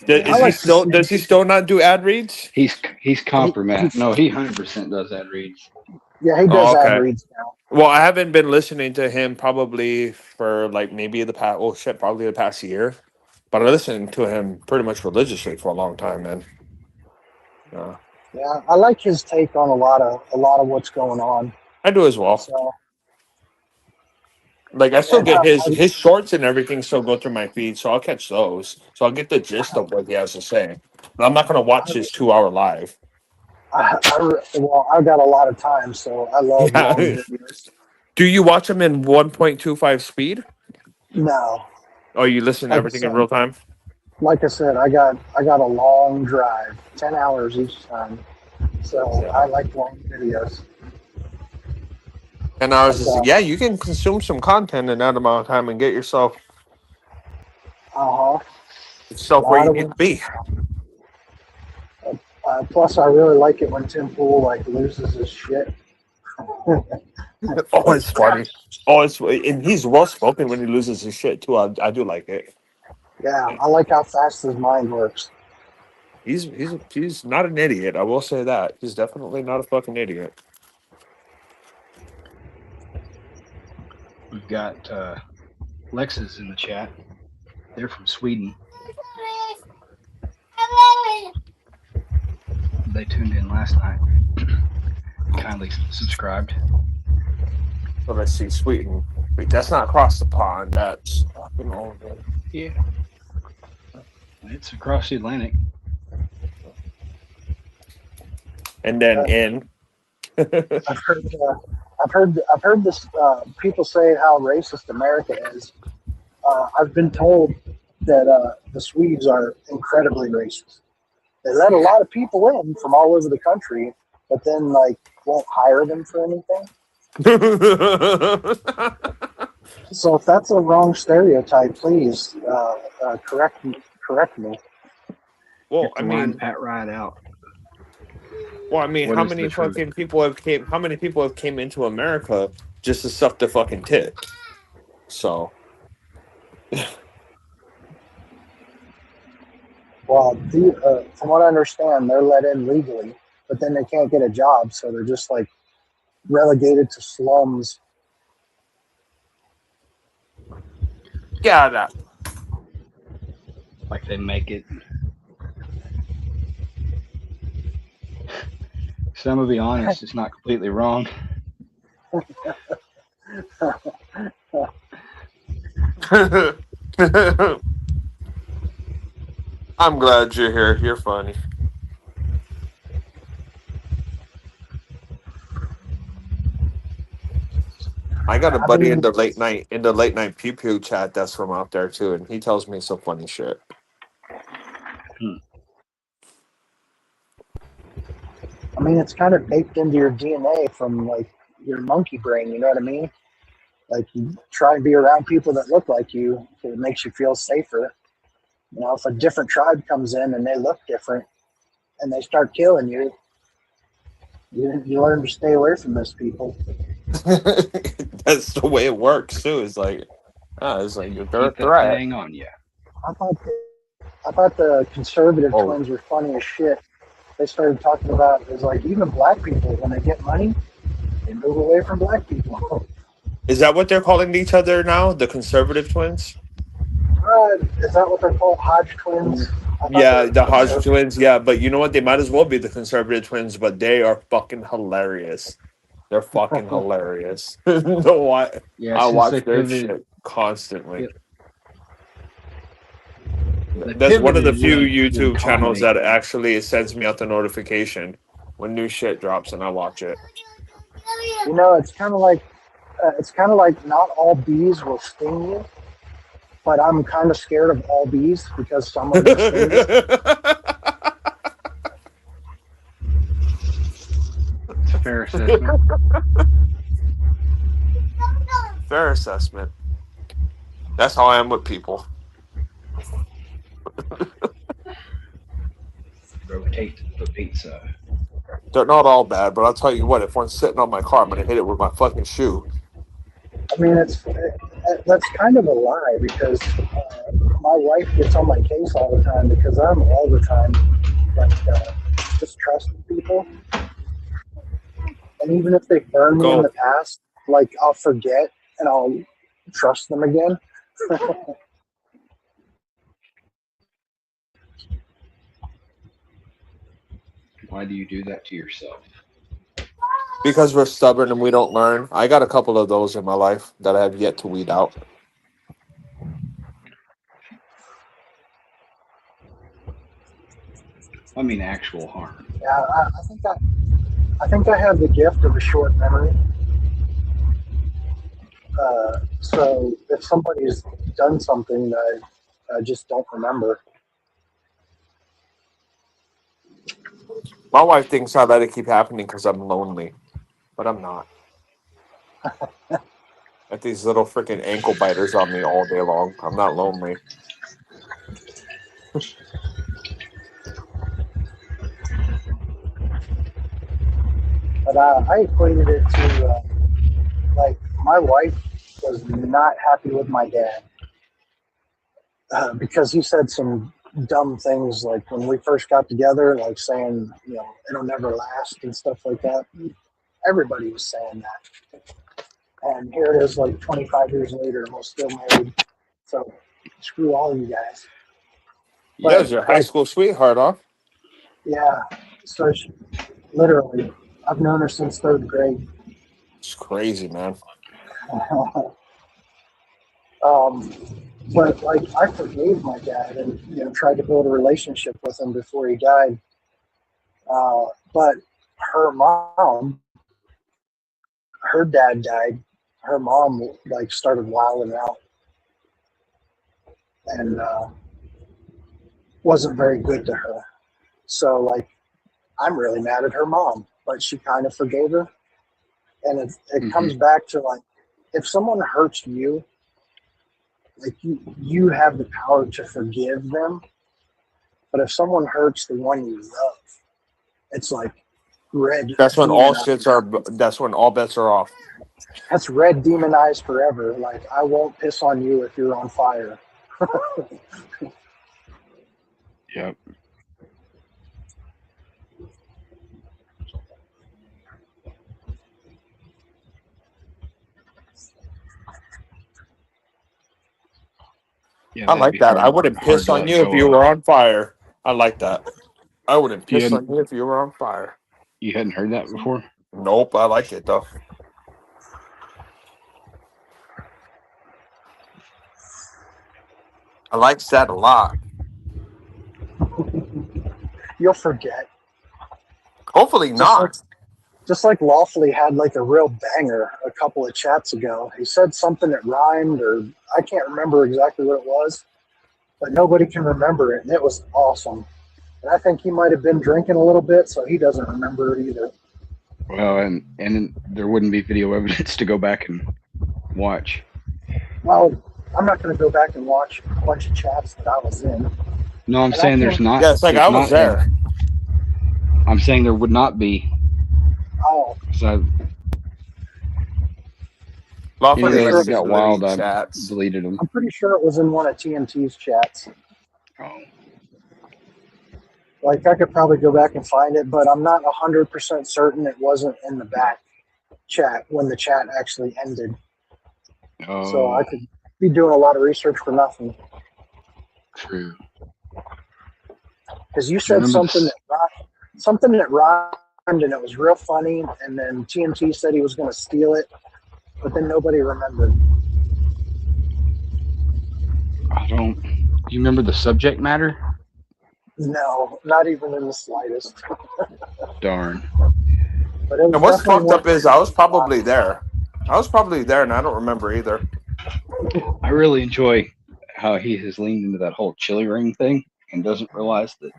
I Is he like to still? see. Does he still not do ad reads? He's compromat. He, No, he 100% does ad reads. yeah, he Oh, does ad okay. reads now. Well, I haven't been listening to him probably for like maybe the past, oh shit, probably the past year. But I listened to him pretty much religiously for a long time, man. Yeah, I like his take on a lot of what's going on. I do as well. So, Like I still and get his shorts and everything still go through my feed, so I'll catch those. So I'll get the gist of what he has to say. But I'm not gonna watch his 2 hour live. I got a lot of time, so I love Yeah. long videos. Do you watch him in 1.25 speed? No, Oh, you listen to like I everything in said, real time? I got a long drive, 10 hours each time. So Yeah. I like long videos. 10 hours is But, yeah, you can consume some content in that amount of time and get yourself uh where lot you of need to be. plus, I really like it when Tim Pool like loses his shit. Oh, it's funny. Oh, and he's well spoken when he loses his shit too. I do like it. Yeah, I like how fast his mind works. He's not an idiot. I will say that he's definitely not a fucking idiot. We've got Lexus in the chat. They're from Sweden. They tuned in last night. Kindly subscribed. So let's see, Sweden. Wait, that's not across the pond. That's fucking over. Yeah. It's across the Atlantic. And then in. I've heard this. People say how racist America is. I've been told that the Swedes are incredibly racist. They let a lot of people in from all over the country, but then like won't hire them for anything. So if that's a wrong stereotype, please correct me. Well, I mean, Pat Ride out. Well, I mean, What how is many the truth? fucking people have came? How many people have came into America just to suck their fucking tit? So, Well, from what I understand, they're let in legally, but then they can't get a job, so they're just like relegated to slums. yeah, that. Like they make it. So I'm gonna be honest, it's not completely wrong. I'm glad you're here. You're funny. I got a buddy in the late night pew pew chat that's from out there too, and he tells me some funny shit. I mean, it's kind of baked into your DNA from like your monkey brain. You know what I mean? Like you try and be around people that look like you, it makes you feel safer. You know, if a different tribe comes in and they look different and they start killing you, you learn to stay away from those people. That's the way it works too. It's like they're a Keep that threat. thing on you. I thought the conservative twins were funny as shit. They started talking about it was like even black people when they get money, they move away from black people. Is that what they're calling each other now? The conservative twins? Is that what they're called? Hodge twins? Yeah, the Hodge twins. Yeah, but you know what? They might as well be the conservative twins, but they are fucking hilarious. They're fucking hilarious. No, I watch their shit constantly. That's one of the pivoted few when YouTube channels comedy. that actually sends me out the notification when new shit drops, and I watch it. You know, it's kind of like not all bees will sting you, but I'm kind of scared of all bees because some of them sting you. It's a fair assessment. Fair assessment. That's how I am with people. Rotate the pizza. They're not all bad, but I'll tell you what, if one's sitting on my car, I'm going to hit it with my fucking shoe. I mean, that's kind of a lie because my wife gets on my case all the time because I'm all the time like just trusting people, and even if they burned me in the Go. past, like I'll forget and I'll trust them again. Why do you do that to yourself? Because we're stubborn and we don't learn. I got a couple of those in my life that I have yet to weed out. I mean, actual harm. Yeah, I think I have the gift of a short memory. So if somebody's done something that I just don't remember. My wife thinks I let it keep happening because I'm lonely, but I'm not. Got these little freaking ankle biters on me all day long. I'm not lonely. But I equated it to like my wife was not happy with my dad because he said some dumb things like when we first got together, like saying, you know, it'll never last and stuff like that. Everybody was saying that. And here it is, like 25 years later, and we're still married. So screw all you guys. You guys are high school sweetheart, huh? Yeah. So literally, I've known her since third grade. It's crazy, man. But like I forgave my dad and tried to build a relationship with him before he died. But her mom, her dad died. Her mom like started wilding out and wasn't very good to her. So like I'm really mad at her mom, but she kind of forgave her. And it comes back to like if someone hurts you, like you have the power to forgive them. But if someone hurts the one you love, it's like red. That's when all demonized. shits are. That's when all bets are off. That's red demonized forever. Like I won't piss on you if you're on fire. Yep. Yeah, I like that. I wouldn't piss on you if you were on fire. I like that. I wouldn't piss on you if you were on fire. You hadn't heard that before? Nope, I like it though. I like that a lot. You'll forget. Hopefully not. Just like Lawfully had like a real banger a couple of chats ago. He said something that rhymed, or I can't remember exactly what it was, but nobody can remember it, and it was awesome. And I think he might have been drinking a little bit, so he doesn't remember it either. Well, and there wouldn't be video evidence to go back and watch. Well, I'm not going to go back and watch a bunch of chats that I was in. No, I'm saying there's not. Yeah, it's like I was there. I'm saying there would not be. Oh. So Lawfully got wild. I chats. deleted them. I'm pretty sure it was in one of TNT's chats. Oh. Like I could probably go back and find it, but I'm not 100% certain it wasn't in the back chat when the chat actually ended. Oh. So I could be doing a lot of research for nothing. True. Because you said something that rhymed and it was real funny, and then TNT said he was going to steal it, but then nobody remembered. I don't Do you remember the subject matter? No, not even in the slightest. Darn. But it was And what's definitely fucked one. up is I was probably there. I was probably there, and I don't remember either. I really enjoy how he has leaned into that whole chili ring thing and doesn't realize that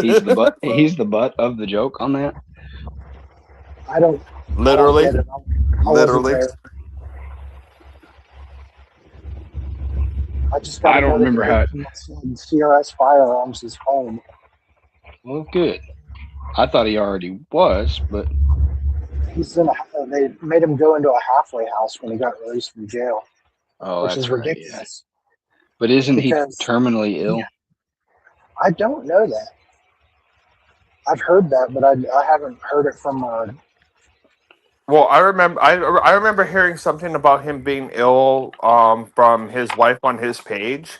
he's the butt. He's the butt of the joke on that. I don't Literally, get it. I wasn't literally. there. I just got I don't remember how it. CRS Firearms is home. Well, good. I thought he already was, but He's in a. They made him go into a halfway house when he got released from jail, oh, which that's is right. Yeah. ridiculous. But isn't he Because- terminally ill? I don't know that. I've heard that, but I haven't heard it from. Well, I remember hearing something about him being ill from his wife on his page.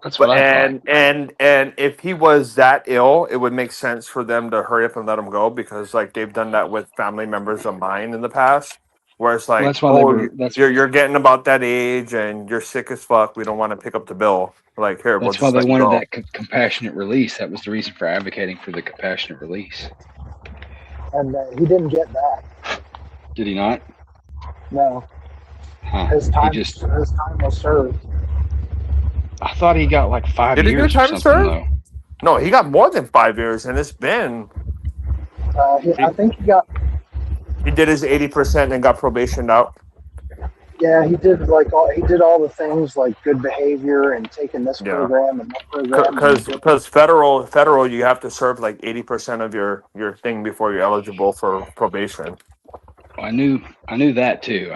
That's what I thought. And if he was that ill, it would make sense for them to hurry up and let him go, because like they've done that with family members of mine in the past, where it's like, Well, that's why they oh, were. That's you're getting about that age and you're sick as fuck. We don't want to pick up the bill. Like, here, we'll that's why just they let you wanted go. that compassionate release. That was the reason for advocating for the compassionate release. And he didn't get that. Did he not? No, Huh. his He time. just. His time was served. I thought he got like 5 Did he do years or time something served? though. No, he got more than 5 years, and it's been. I think he got. He did his 80% and got probation out. Yeah, he did he did all the things like good behavior and taking this Yeah. program and that program. Because federal, you have to serve like 80% of your thing before you're eligible for probation. I knew that too.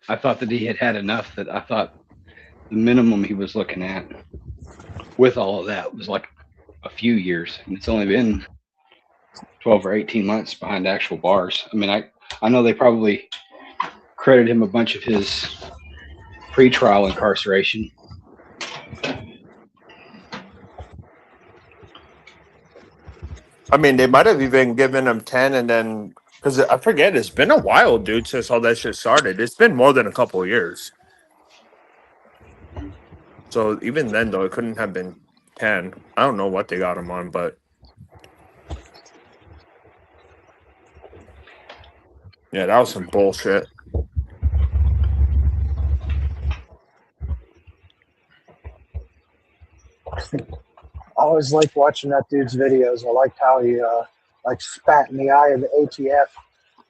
I thought that he had enough that I thought the minimum he was looking at with all of that was like a few years, and it's only been 12 or 18 months behind actual bars. I mean, I know they probably credited him a bunch of his pre-trial incarceration. I mean, they might have even given him 10, and then because I forget, it's been a while, dude, since all that shit started. It's been more than a couple of years. So even then, though, it couldn't have been 10. I don't know what they got him on, but yeah, that was some bullshit. I always liked watching that dude's videos. I liked how he like spat in the eye of the ATF,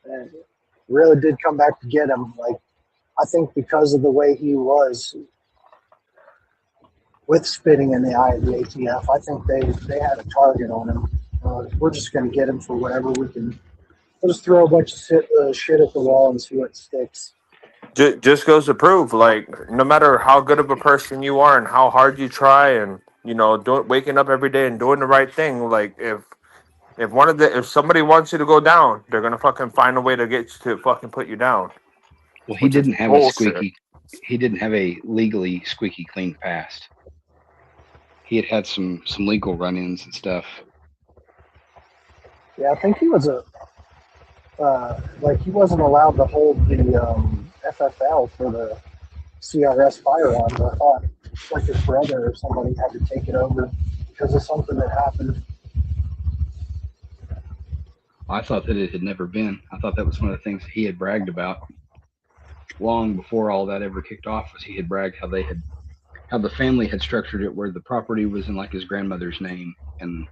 and really did come back to get him. Like, I think because of the way he was with spitting in the eye of the ATF, I think they had a target on him. We're just going to get him for whatever we can. We'll just throw a bunch of shit at the wall and see what sticks. Just goes to prove, like, no matter how good of a person you are and how hard you try, and waking up every day and doing the right thing, like if somebody wants you to go down, they're gonna fucking find a way to get you to fucking put you down. Well, he Which is didn't have bullshit. he didn't have a legally squeaky clean past. He had some legal run-ins and stuff. Yeah, I think he was he wasn't allowed to hold the FFL for the CRS firearms. I thought like his brother or somebody had to take it over because of something that happened. I thought that it had never been. I thought that was one of the things that he had bragged about long before all that ever kicked off. Was he had bragged how the family had structured it where the property was in like his grandmother's name and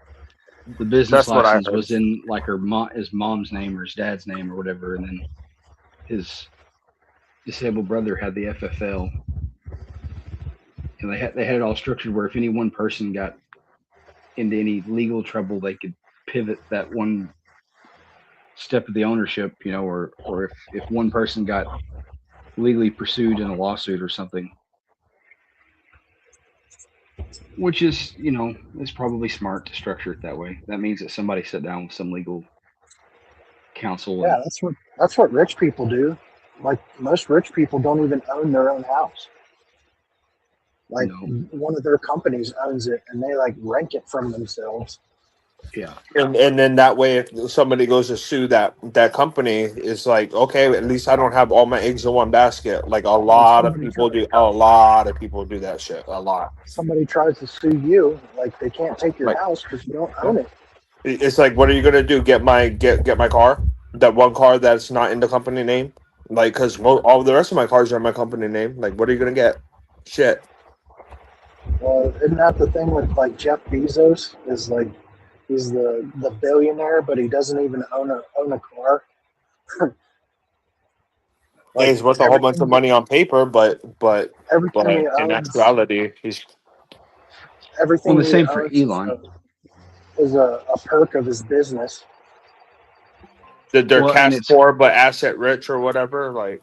the business That's what I license heard. was in like his mom's name or his dad's name or whatever, and then his disabled brother had the FFL, and they had it all structured where if any one person got into any legal trouble, they could pivot that one step of the ownership, or if one person got legally pursued in a lawsuit or something, which is is probably smart to structure it that way. That means that somebody sat down with some legal counsel. Yeah, that's what rich people do. Like, most rich people don't even own their own house. Like, one of their companies owns it and they like rent it from themselves. Yeah. And then that way, if somebody goes to sue that company, it's like, okay, at least I don't have all my eggs in one basket. Like a lot of people do. A lot of people do that shit. A lot. Somebody tries to sue you, like they can't take your Like house because you don't own it. it's like, what are you gonna do? Get my car? That one car that's not in the company name? Like, because all the rest of my cars are in my company name. Like, what are you gonna get? Shit. Well, isn't that the thing with like Jeff Bezos? Is like he's the billionaire, but he doesn't even own a car. Yeah, Like he's worth a whole bunch of money on paper, but everything he in owns, actuality, he's everything Well, the he same for owns Elon. is a perk of his business. they're Well, and cash it's poor but asset rich or whatever. Like,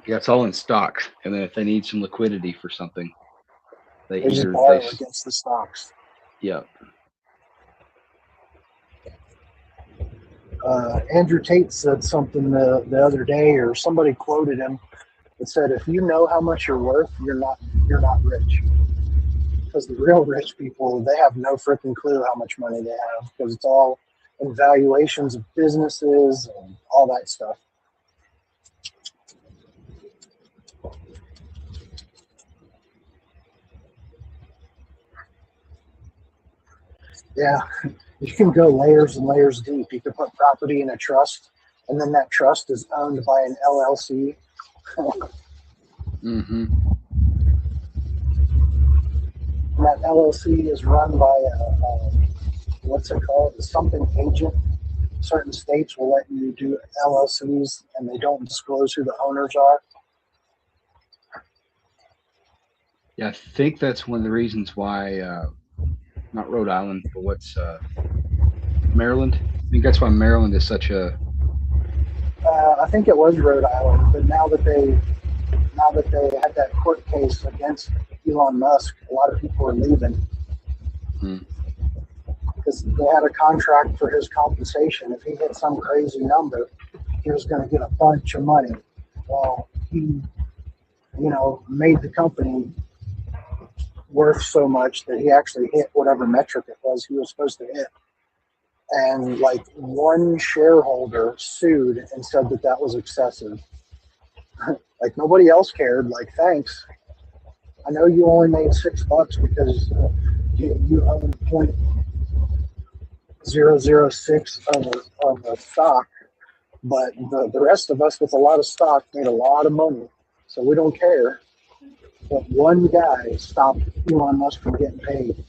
yeah, it's all in stocks. And then if they need some liquidity for something, They just either borrow against the stocks. yeah. Andrew Tate said something the other day, or somebody quoted him that said, "If you know how much you're worth, you're not rich." Because the real rich people, they have no freaking clue how much money they have, because it's all in valuations of businesses and all that stuff. Yeah, you can go layers and layers deep. You can put property in a trust, and then that trust is owned by an LLC. Mm-hmm. And that LLC is run by what's it called? Something agent. Certain states will let you do LLCs, and they don't disclose who the owners are. Yeah, I think that's one of the reasons why, not Rhode Island, but what's Maryland? I think that's why Maryland is such a. I think it was Rhode Island, but now that they had that court case against Elon Musk, a lot of people are leaving because they had a contract for his compensation. If he hit some crazy number, he was going to get a bunch of money. Well, he, made the company worth so much that he actually hit whatever metric it was he was supposed to hit. And like one shareholder sued and said that was excessive. Like nobody else cared. Like, thanks. I know you only made $6 because you own 0.006 of a stock, but the rest of us with a lot of stock made a lot of money, so we don't care. But one guy stopped Elon Musk from getting paid.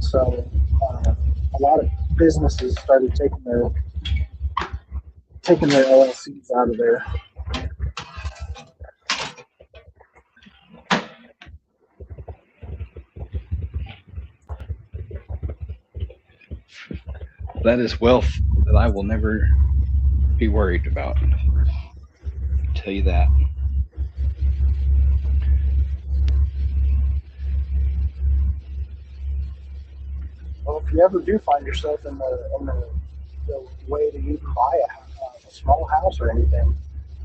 So a lot of businesses started taking their LLCs out of there. That is wealth that I will never be worried about. I'll tell you that. Well, if you ever do find yourself in the way that you can buy a small house or anything,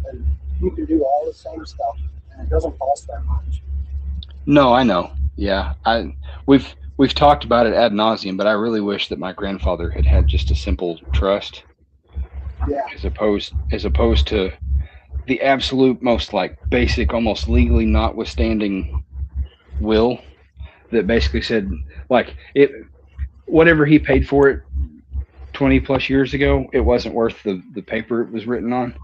then you can do all the same stuff, and it doesn't cost that much. No, I know. Yeah, we've talked about it ad nauseum, but I really wish that my grandfather had just a simple trust. Yeah. As opposed to the absolute most like basic, almost legally notwithstanding will that basically said like it, whatever he paid for it 20 plus years ago, it wasn't worth the paper it was written on.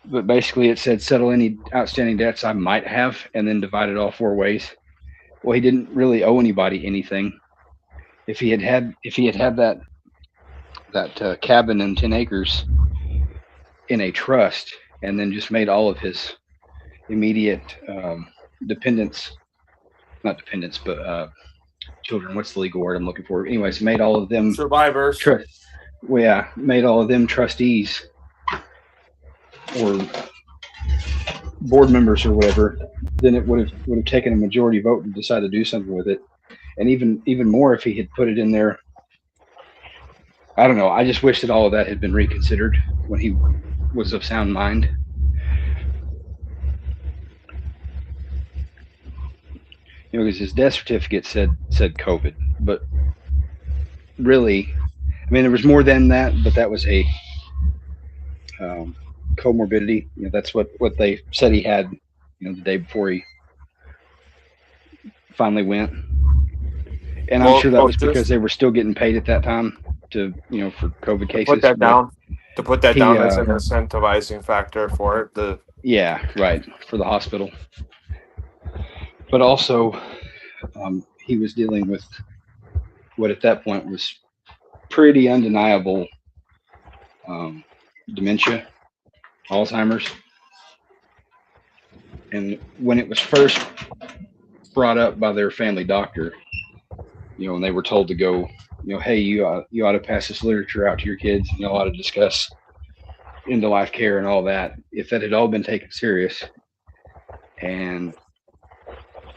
But basically it said settle any outstanding debts I might have and then divide it all 4 ways. Well, he didn't really owe anybody anything. If he had that cabin and 10 acres in a trust and then just made all of his immediate dependents, not dependents, but children, what's the legal word I'm looking for? Anyways, made all of them survivors. Made all of them trustees or board members or whatever, then it would have taken a majority vote to decide to do something with it. And even more if he had put it in there. I don't know. I just wish that all of that had been reconsidered when he was of sound mind. Because his death certificate said COVID, but really. I mean, there was more than that, but that was a comorbidity. You know, that's what they said he had. You know, the day before he finally went, and I'm Well, sure that was because just they were still getting paid at that time to, you know, for COVID cases. put that but down. To put that he, down as an incentivizing factor for it. The yeah, right, for the hospital. But also, he was dealing with what at that point was pretty undeniable dementia, Alzheimer's. And when it was first brought up by their family doctor, you know, and they were told to go, you know, hey, you ought to pass this literature out to your kids, and you ought to discuss end of life care and all that. If that had all been taken serious, and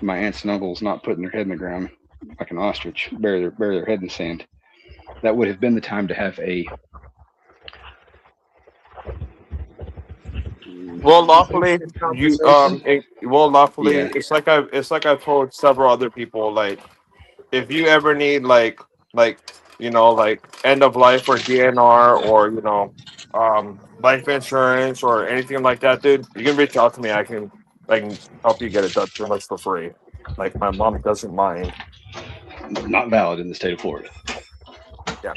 my aunts and uncles not putting their head in the ground like an ostrich, bury their head in the sand, that would have been the time to have a lawfully you lawfully yeah. it's like I've told several other people, like, if you ever need like you know, like end of life or DNR or, you know, life insurance or anything like that, dude, you can reach out to me. I can help you get it done pretty much for free. Like, my mom doesn't mind. Not valid in the state of Florida. Yeah.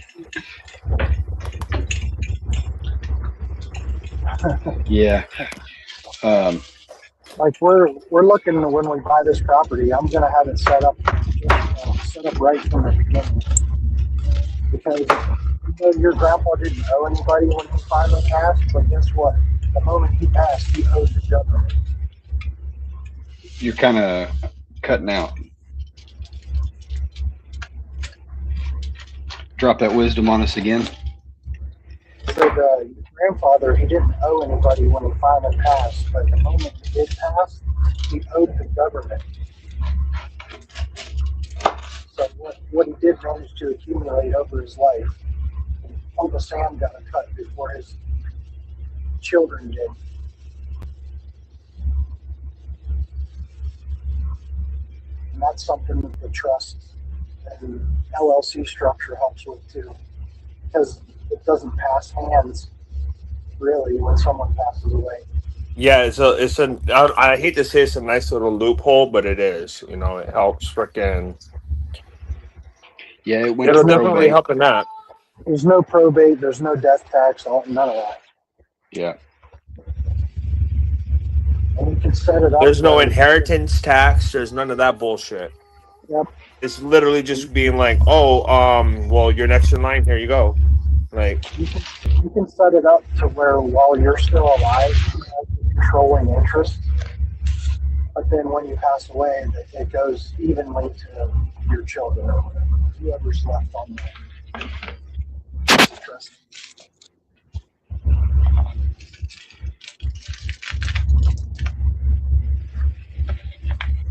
Yeah. Like we're looking to, when we buy this property, I'm gonna have it set up right from the beginning, because you know, your grandpa didn't owe anybody when he finally passed, but guess what? The moment he passed, he owed the government. You're kind of cutting out. Drop that wisdom on us again. So your grandfather, he didn't owe anybody when he finally passed, but the moment he did pass, he owed the government. So what he did manage to accumulate over his life, Uncle Sam got a cut before his children did. And that's something that the trust and LLC structure helps with too, because it doesn't pass hands really when someone passes away. Yeah, I hate to say it's a nice little loophole, but it is. You know, it helps freaking. Yeah, it went It'll to definitely probate. help in that. There's no probate, there's no death tax, none of that. Yeah. And you can set it up. There's no inheritance tax. There's none of that bullshit. Yep. It's literally just being like, oh, well, you're next in line. Here you go. Like, You can set it up to where while you're still alive, you have the controlling interest. But then when you pass away, it goes evenly to your children or whatever, whoever's left on the trust.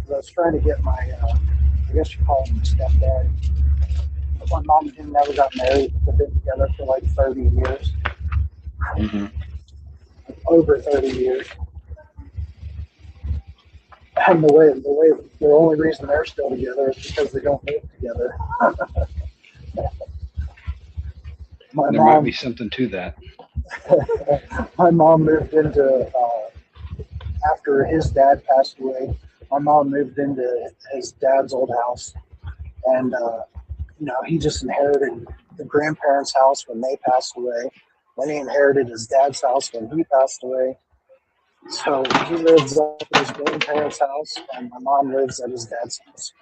I was trying to get my, I guess you call him stepdad. My mom and him never got married. They've been together for like 30 years. Mm-hmm. Over 30 years. And the only reason they're still together is because they don't live together. There might be something to that. My mom moved into, after his dad passed away, my mom moved into his dad's old house. And, you know, he just inherited the grandparents' house when they passed away. Then he inherited his dad's house when he passed away. So he lives up at his grandparents' house, and my mom lives at his dad's house.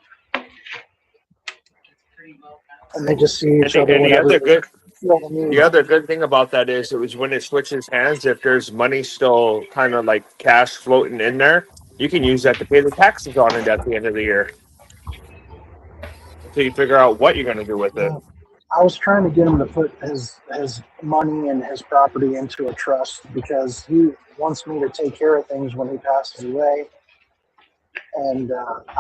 And they just see each other. and the other good, The the other good thing about that is it was when it switches hands. If there's money still kind of like cash floating in there, you can use that to pay the taxes on it at the end of the year. Until you figure out what you're going to do with it. I was trying to get him to put his money and his property into a trust because he wants me to take care of things when he passes away. And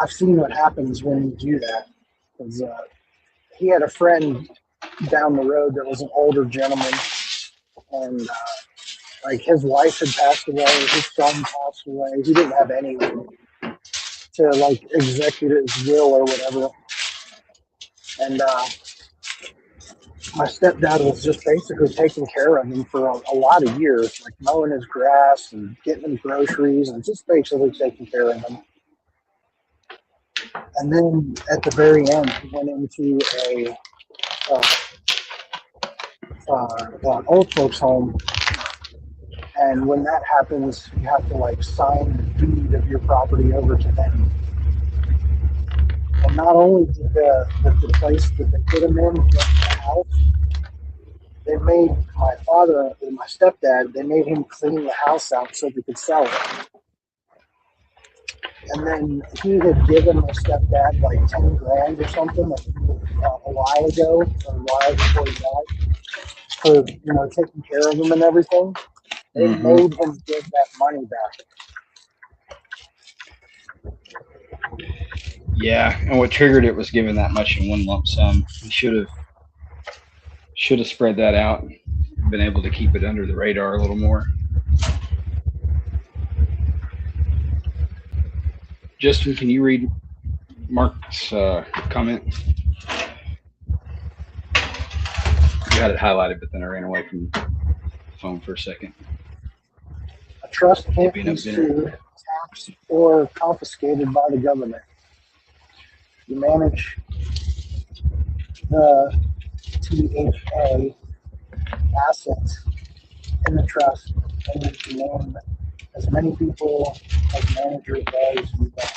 I've seen what happens when you do that. Because he had a friend down the road that was an older gentleman, and like his wife had passed away, his son passed away. He didn't have anyone to like execute his will or whatever. And my stepdad was just basically taking care of him for a lot of years, like mowing his grass and getting him groceries and just basically taking care of him. And then at the very end, he went into a old folks home. And when that happens, you have to like sign the deed of your property over to them. And not only did the place that they put him in, the house, they made my father and my stepdad, they made him clean the house out so they could sell it. And then he had given my stepdad like 10 grand or something a while ago, or a while before he died, for taking care of him and everything. They made him give that money back. Yeah, and what triggered it was giving that much in one lump sum. We should have spread that out, been able to keep it under the radar a little more. Justin, can you read Mark's comment? You had it highlighted, but then I ran away from the phone for a second. A trust can't be sued, taxed, or confiscated by the government. You manage the THA assets in the trust, and you can name as many people as manager as you want.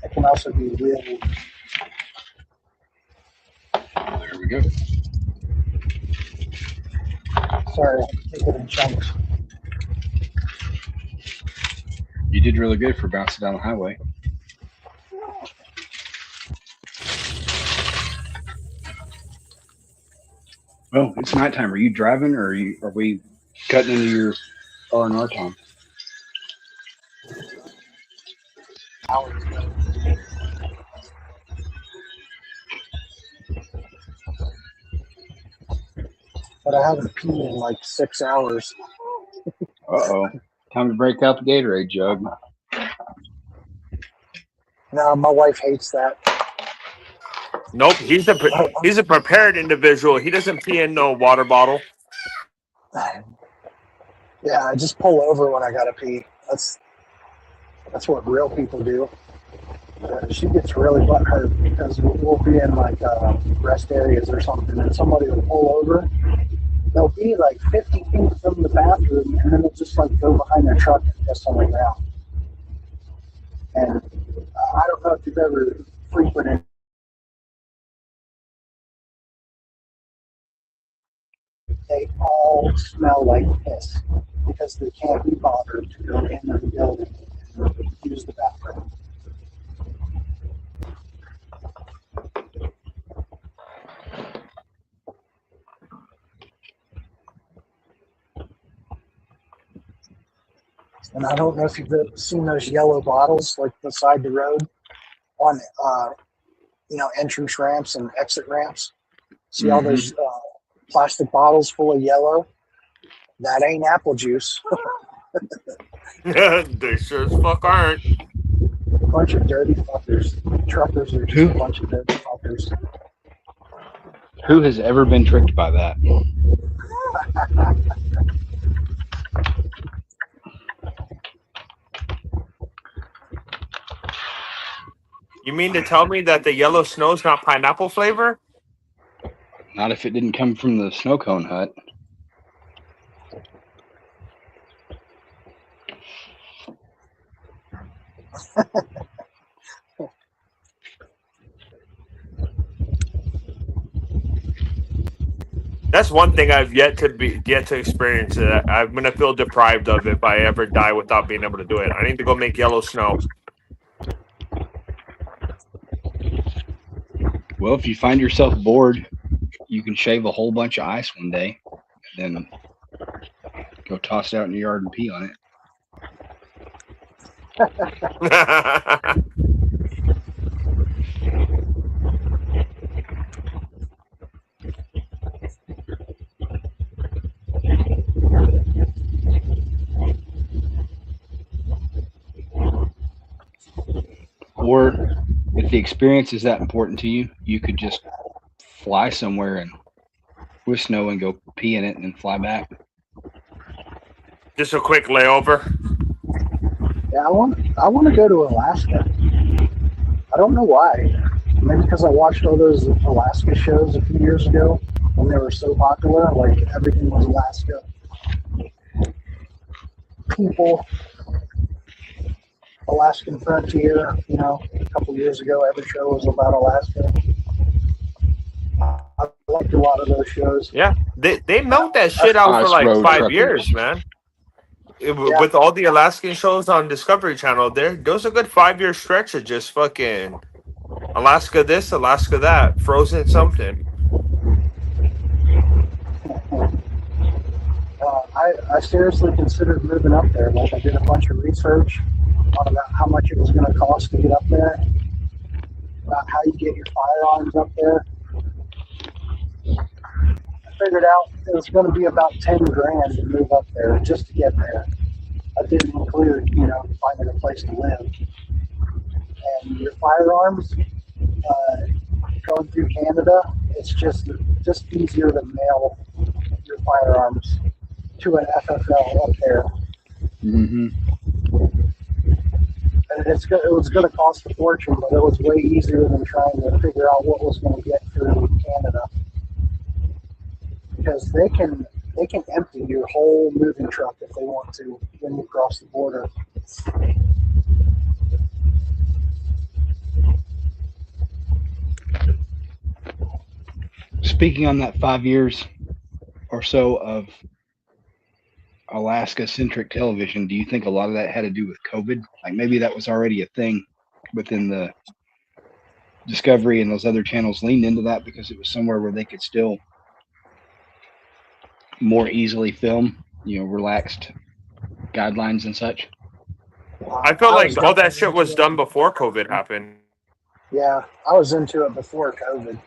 It can also be really. There we go. Sorry, I take it in chunks. You did really good for bouncing down the highway. Well, it's nighttime. Are you driving, or are we cutting into your R&R time? But I haven't peed in like 6 hours. Uh-oh. Time to break out the Gatorade jug. No, my wife hates that. Nope, he's a prepared individual. He doesn't pee in no water bottle. Yeah, I just pull over when I gotta pee. That's what real people do. She gets really butthurt because we'll be in like rest areas or something, and somebody will pull over. They'll be like 50 feet from the bathroom, and then they'll just like go behind their truck and piss on the ground. And I don't know if you've ever frequented. They all smell like piss because they can't be bothered to go into the building and use the bathroom. And I don't know if you've seen those yellow bottles like beside the road on entrance ramps and exit ramps. See all those plastic bottles full of yellow? That ain't apple juice. They sure as fuck aren't. Bunch of dirty fuckers. Truckers are just a bunch of dirty fuckers. Who has ever been tricked by that? You mean to tell me that the yellow snow's not pineapple flavor? Not if it didn't come from the snow cone hut. That's one thing I've yet to experience. I'm gonna feel deprived of if I ever die without being able to do it. I need to go make yellow snow. Well, if you find yourself bored, you can shave a whole bunch of ice one day, and then go toss it out in your yard and pee on it. Or if the experience is that important to you, you could just fly somewhere and with snow and go pee in it and then fly back. Just a quick layover. Yeah, I want to go to Alaska. I don't know why. Maybe because I watched all those Alaska shows a few years ago when they were so popular. Like everything was Alaska. People, Alaskan frontier. You know, a couple years ago, every show was about Alaska. I liked a lot of those shows. Yeah, they milked that shit out for Ice like Road 5 Truckers. years, man. Yeah. With all the Alaskan shows on Discovery Channel, there was a good 5 year stretch of just fucking Alaska this, Alaska that, frozen something. I seriously considered moving up there. Like I did a bunch of research on about how much it was going to cost to get up there, about how you get your firearms up there. I figured out it was going to be about 10 grand to move up there just to get there. I didn't include, you know, finding a place to live. And your firearms, going through Canada, it's just easier to mail your firearms to an FFL up there. Mm-hmm. And it was going to cost a fortune, but it was way easier than trying to figure out what was going to get through Canada. Because they can empty your whole moving truck if they want to when you cross the border. Speaking on that 5 years or so of Alaska-centric television, do you think a lot of that had to do with COVID? Like maybe that was already a thing within the Discovery and those other channels leaned into that because it was somewhere where they could still more easily film, you know, relaxed guidelines and such. I feel like all that shit was done before COVID happened. Yeah, I was into it before COVID.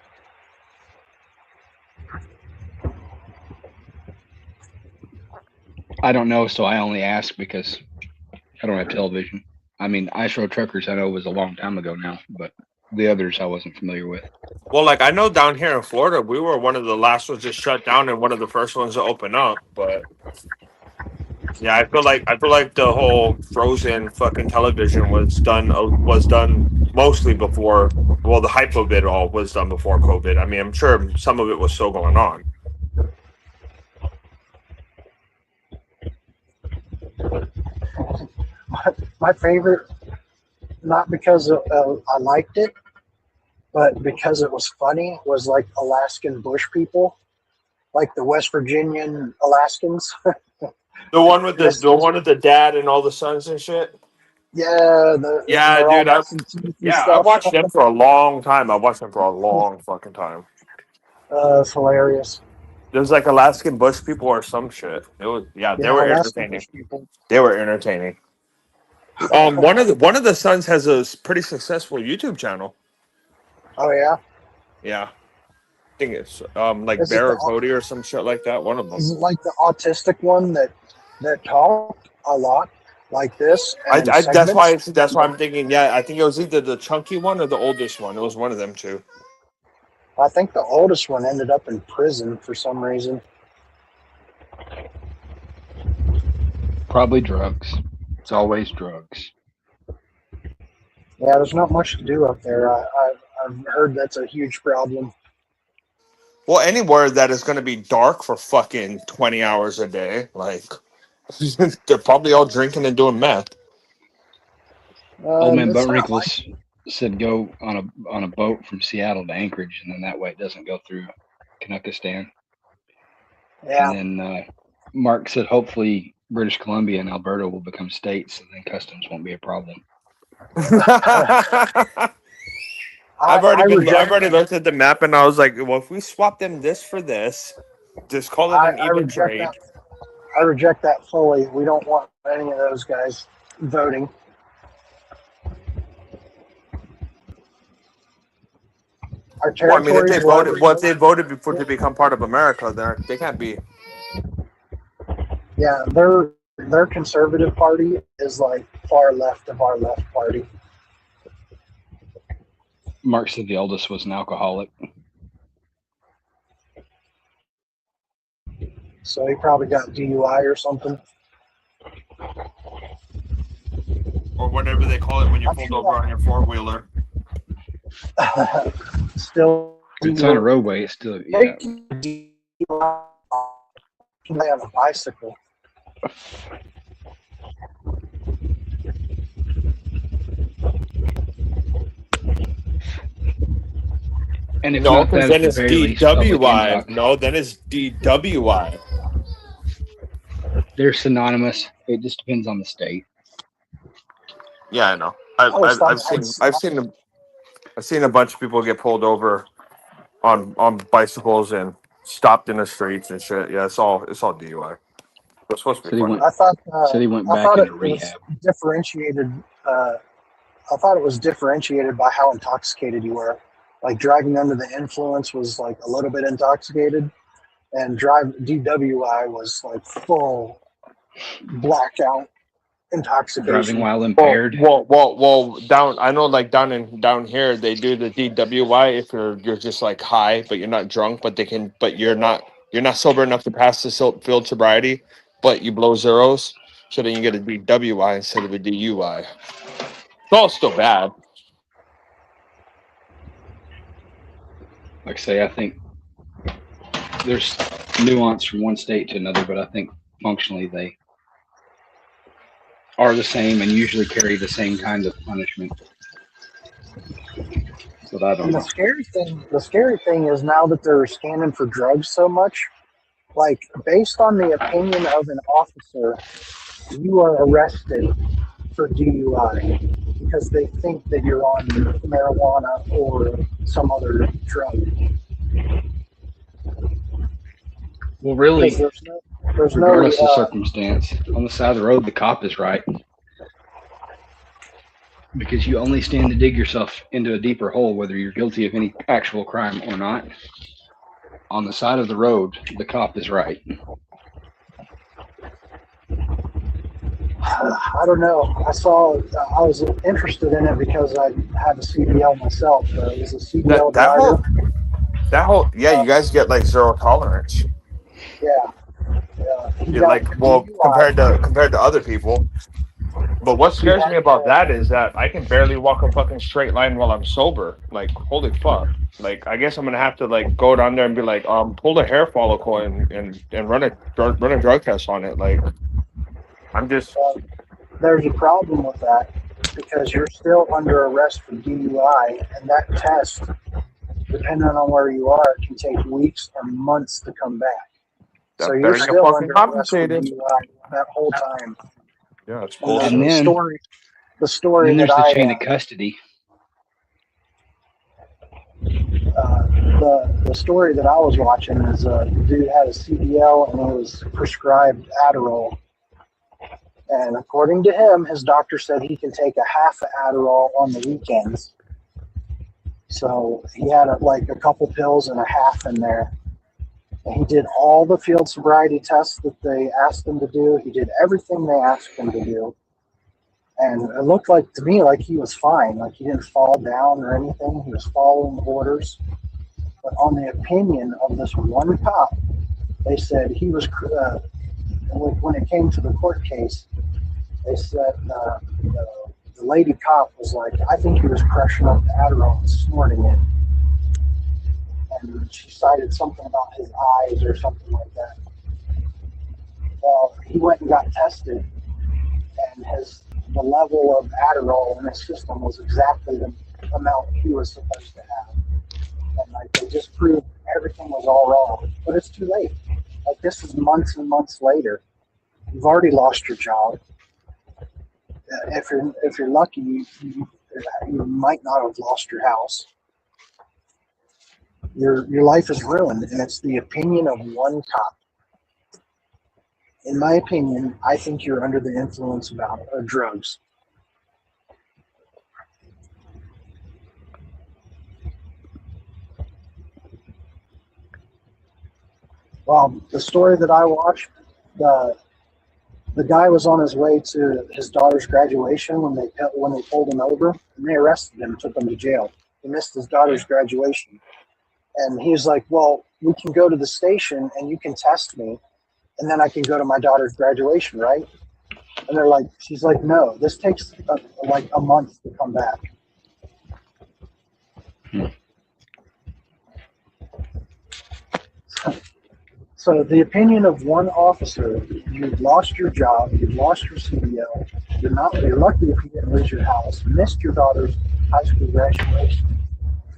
I don't know, so I only ask because I don't have television. I mean, Ice Road Truckers I know was a long time ago now, but the others I wasn't familiar with. Well, like I know down here in Florida, we were one of the last ones to shut down and one of the first ones to open up. But yeah, I feel like the whole frozen fucking television was done mostly before. Well, the hype of it all was done before COVID. I mean, I'm sure some of it was still going on. My favorite, not because I liked it, but because it was funny, was like Alaskan bush people, like the West Virginian Alaskans. The one with the dad and all the sons and shit. Yeah, Yeah, they're all dude. I stuff. watched them for a long time. I watched them for a long fucking time. It's hilarious. There's like Alaskan bush people or some shit. It was they were Alaskan entertaining. bush people. They were entertaining. One of the sons has a pretty successful YouTube channel. Oh yeah. Yeah, I think it's like Is it Bear the- or Cody or some shit like that. One of them. Is it like the autistic one that talked a lot like this? And That's segments? why I'm thinking. Yeah, I think it was either the chunky one or the oldest one. It was one of them two. I think the oldest one ended up in prison for some reason. Probably drugs. It's always drugs. Yeah, there's not much to do up there. I've heard that's a huge problem. Well, anywhere that is going to be dark for fucking 20 hours a day, like they're probably all drinking and doing meth. Old man It's not Buttwrinkles said go on a boat from Seattle to Anchorage, and then that way it doesn't go through Canuckistan. Yeah, And then Mark said hopefully British Columbia and Alberta will become states, and then customs won't be a problem. I've already looked at the map and I was like, well, if we swap them this for this, just call it an even trade. I reject that fully. We don't want any of those guys voting. Our Well, I mean, if territories. they voted before to become part of America, they can't be. Yeah, their conservative party is like far left of our left party. Mark said the oldest was an alcoholic. So he probably got DUI or something. Or whatever they call it when you I pulled feel over on your four-wheeler. Still, If it's on a roadway, it's still, yeah. DUI on a bicycle. And if No, not because that, at then the it's very least, public DWI. impact. No, then it's DWI. They're synonymous. It just depends on the state. Yeah, I know. I always thought I've seen a bunch of people get pulled over on bicycles and stopped in the streets and shit. Yeah, it's all DUI. It's supposed to So be he funny. went. So he went I back thought into it was rehab. differentiated. I thought it was differentiated by how intoxicated you were. Like driving under the influence was like a little bit intoxicated, and DWI was like full blackout intoxication. Driving while impaired. Well. Down. I know, like down here, they do the DWI if you're just like high, but you're not drunk. But you're not sober enough to pass the field sobriety, but you blow zeros, so then you get a DWI instead of a DUI. It's all still bad. Like I say, I think there's nuance from one state to another, but I think functionally they are the same and usually carry the same kind of punishment. But I don't And know. the scary thing is now that they're scanning for drugs so much, like based on the opinion of an officer, you are arrested for DUI because they think that you're on marijuana or some other drug. Well, really, Because there's no regardless of circumstance, on the side of the road, the cop is right. Because you only stand to dig yourself into a deeper hole, whether you're guilty of any actual crime or not. On the side of the road, the cop is right. I don't know. I was interested in it because I have a CDL myself. It was a CDL driver. Yeah, you guys get like zero tolerance. Yeah. You're like, well, compared to other people. But what scares me about that is that I can barely walk a fucking straight line while I'm sober. Like, holy fuck. Like, I guess I'm gonna have to like go down there and be like, pull the hair follicle and run a drug test on it. Like, I'm just. There's a problem with that because you're still under arrest for DUI, and that test, depending on where you are, can take weeks or months to come back. So you're still under arrest for DUI that whole time. Yeah, it's bullshit. And then the story and there's that the chain of custody. The story that I was watching is the dude had a CDL and he was prescribed Adderall. And according to him, his doctor said he can take a half of Adderall on the weekends. So he had like a couple pills and a half in there. And he did all the field sobriety tests that they asked him to do. He did everything they asked him to do. And it looked like to me like he was fine. Like he didn't fall down or anything. He was following orders. But on the opinion of this one cop, they said he was, when it came to the court case, they said the lady cop was like, I think he was crushing up the Adderall and snorting it. And she cited something about his eyes or something like that. Well, he went and got tested, and the level of Adderall in his system was exactly the amount he was supposed to have. And like they just proved everything was all wrong. But it's too late. Like this is months and months later. You've already lost your job. If you're lucky, you might not have lost your house. Your life is ruined, and it's the opinion of one cop. In my opinion, I think you're under the influence of drugs. Well, the story that I watched, the guy was on his way to his daughter's graduation when they pulled him over, and they arrested him and took him to jail. He missed his daughter's graduation. And he was like, well, we can go to the station and you can test me and then I can go to my daughter's graduation, right? And they're like, she's like, no, this takes like a month to come back. So the opinion of one officer, you've lost your job, you've lost your CDL, you're lucky if you didn't lose your house, missed your daughter's high school graduation.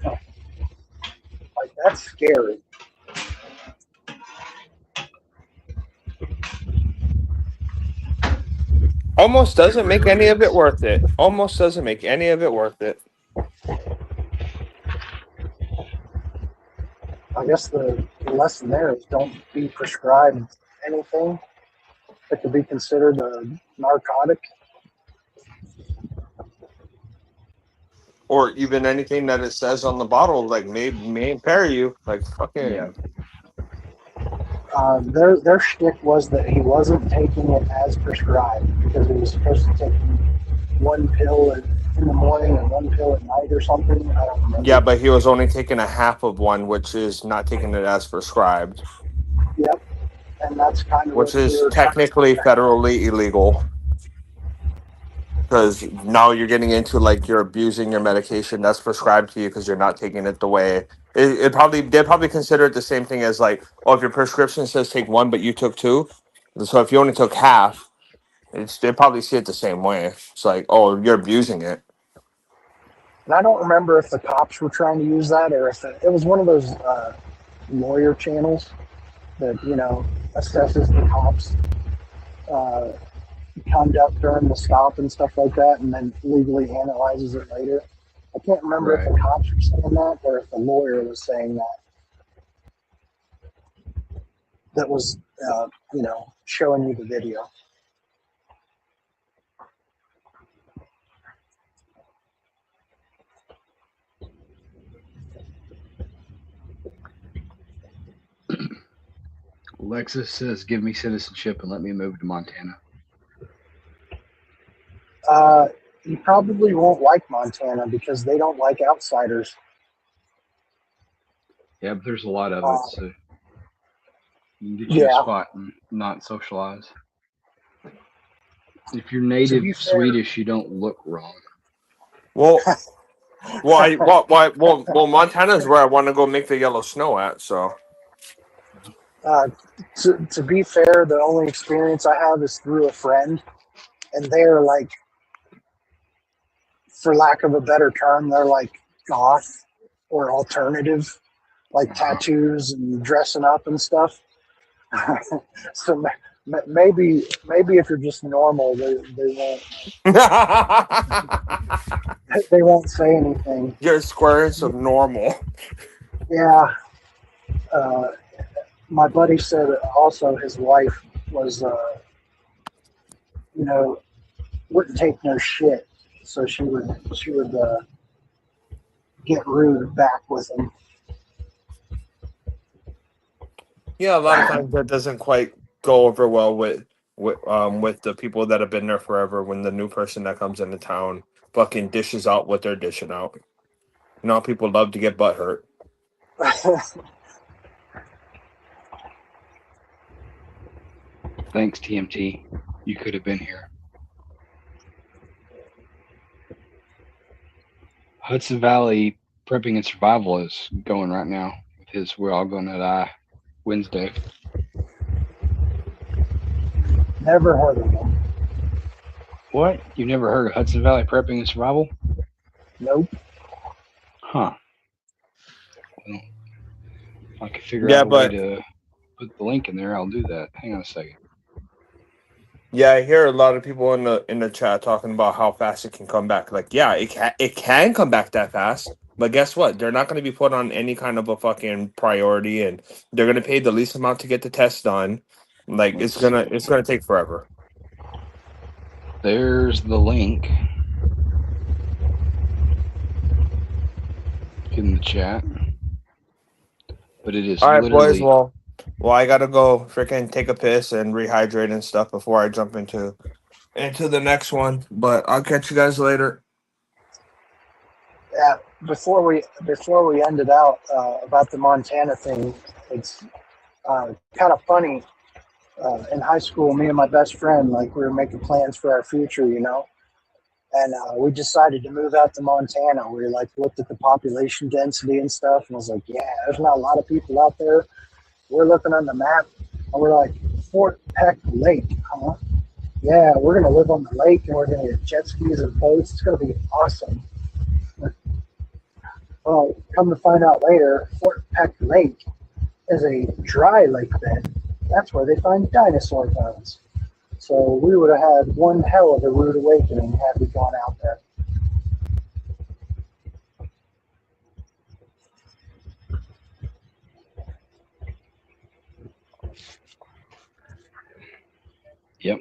Like, that's scary. Almost doesn't make any of it worth it. Almost doesn't make any of it worth it. I guess the lesson there is don't be prescribed anything that could be considered a narcotic. Or even anything that it says on the bottle, like may impair you. Like fucking. Yeah. Their shtick was that he wasn't taking it as prescribed because he was supposed to take one pill in the morning and one pill at night or something. I don't remember. Yeah, but he was only taking a half of one, which is not taking it as prescribed. Yep, and that's kind of which what is we were technically federally illegal. Because now you're getting into like you're abusing your medication that's prescribed to you because you're not taking it the way they probably consider it the same thing as like, oh, if your prescription says take one but you took two, so if you only took half, they probably see it the same way. It's like, oh, you're abusing it. And I don't remember if the cops were trying to use that or if it was one of those lawyer channels that, you know, assesses the cops' conduct during the stop and stuff like that and then legally analyzes it later. I can't remember if the cops were saying that or if the lawyer was saying that. That was, you know, showing you the video. Alexis says, give me citizenship and let me move to Montana. You probably won't like Montana because they don't like outsiders. Yeah, but there's a lot of it, so you can get you a spot and not socialize. If you're native Swedish, you don't look wrong. Well, Montana's where I want to go make the yellow snow at, so. To be fair, the only experience I have is through a friend, and they're like, for lack of a better term, they're like goth or alternative, like tattoos and dressing up and stuff. So maybe if you're just normal, they won't say anything. You're square inch of normal. Yeah. My buddy said also his wife was, you know, wouldn't take no shit, so she would get rude back with him. Yeah, a lot of times that doesn't quite go over well with the people that have been there forever. When the new person that comes into town fucking dishes out what they're dishing out, you know, people love to get butt hurt. Thanks, TMT. You could have been here. Hudson Valley Prepping and Survival is going right now with his We're All Going to Die Wednesday. Never heard of them. What? You never heard of Hudson Valley Prepping and Survival? Nope. Huh. Well, if I could figure out a way to put the link in there, I'll do that. Hang on a second. Yeah, I hear a lot of people in the chat talking about how fast it can come back. Like, yeah, it can come back that fast, but guess what? They're not going to be put on any kind of a fucking priority, and they're going to pay the least amount to get the test done. Like, it's gonna take forever. There's the link in the chat, but it is all right, literally... boys. Well, I gotta go freaking take a piss and rehydrate and stuff before I jump into the next one. But I'll catch you guys later. Yeah, before we end it out about the Montana thing, it's kind of funny. in high school, me and my best friend, like we were making plans for our future, and we decided to move out to Montana. We like looked at the population density and stuff, and was like, yeah, there's not a lot of people out there. We're looking on the map, and we're like, Fort Peck Lake, huh? Yeah, we're gonna live on the lake, and we're gonna get jet skis and boats. It's gonna be awesome. Well, come to find out later, Fort Peck Lake is a dry lake bed. That's where they find dinosaur bones. So we would have had one hell of a rude awakening had we gone out there. Yep.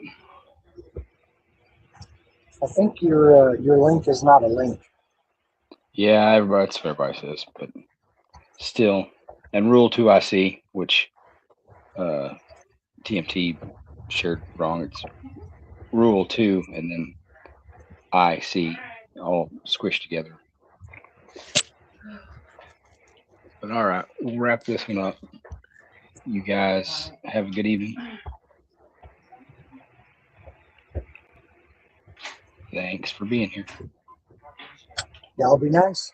I think your link is not a link. Yeah, that's what everybody says, but still. And Rule 2 I see, which TMT shared wrong. It's Rule 2 and then I see all squished together. But all right, we'll wrap this one up. You guys have a good evening. Thanks for being here. Y'all be nice.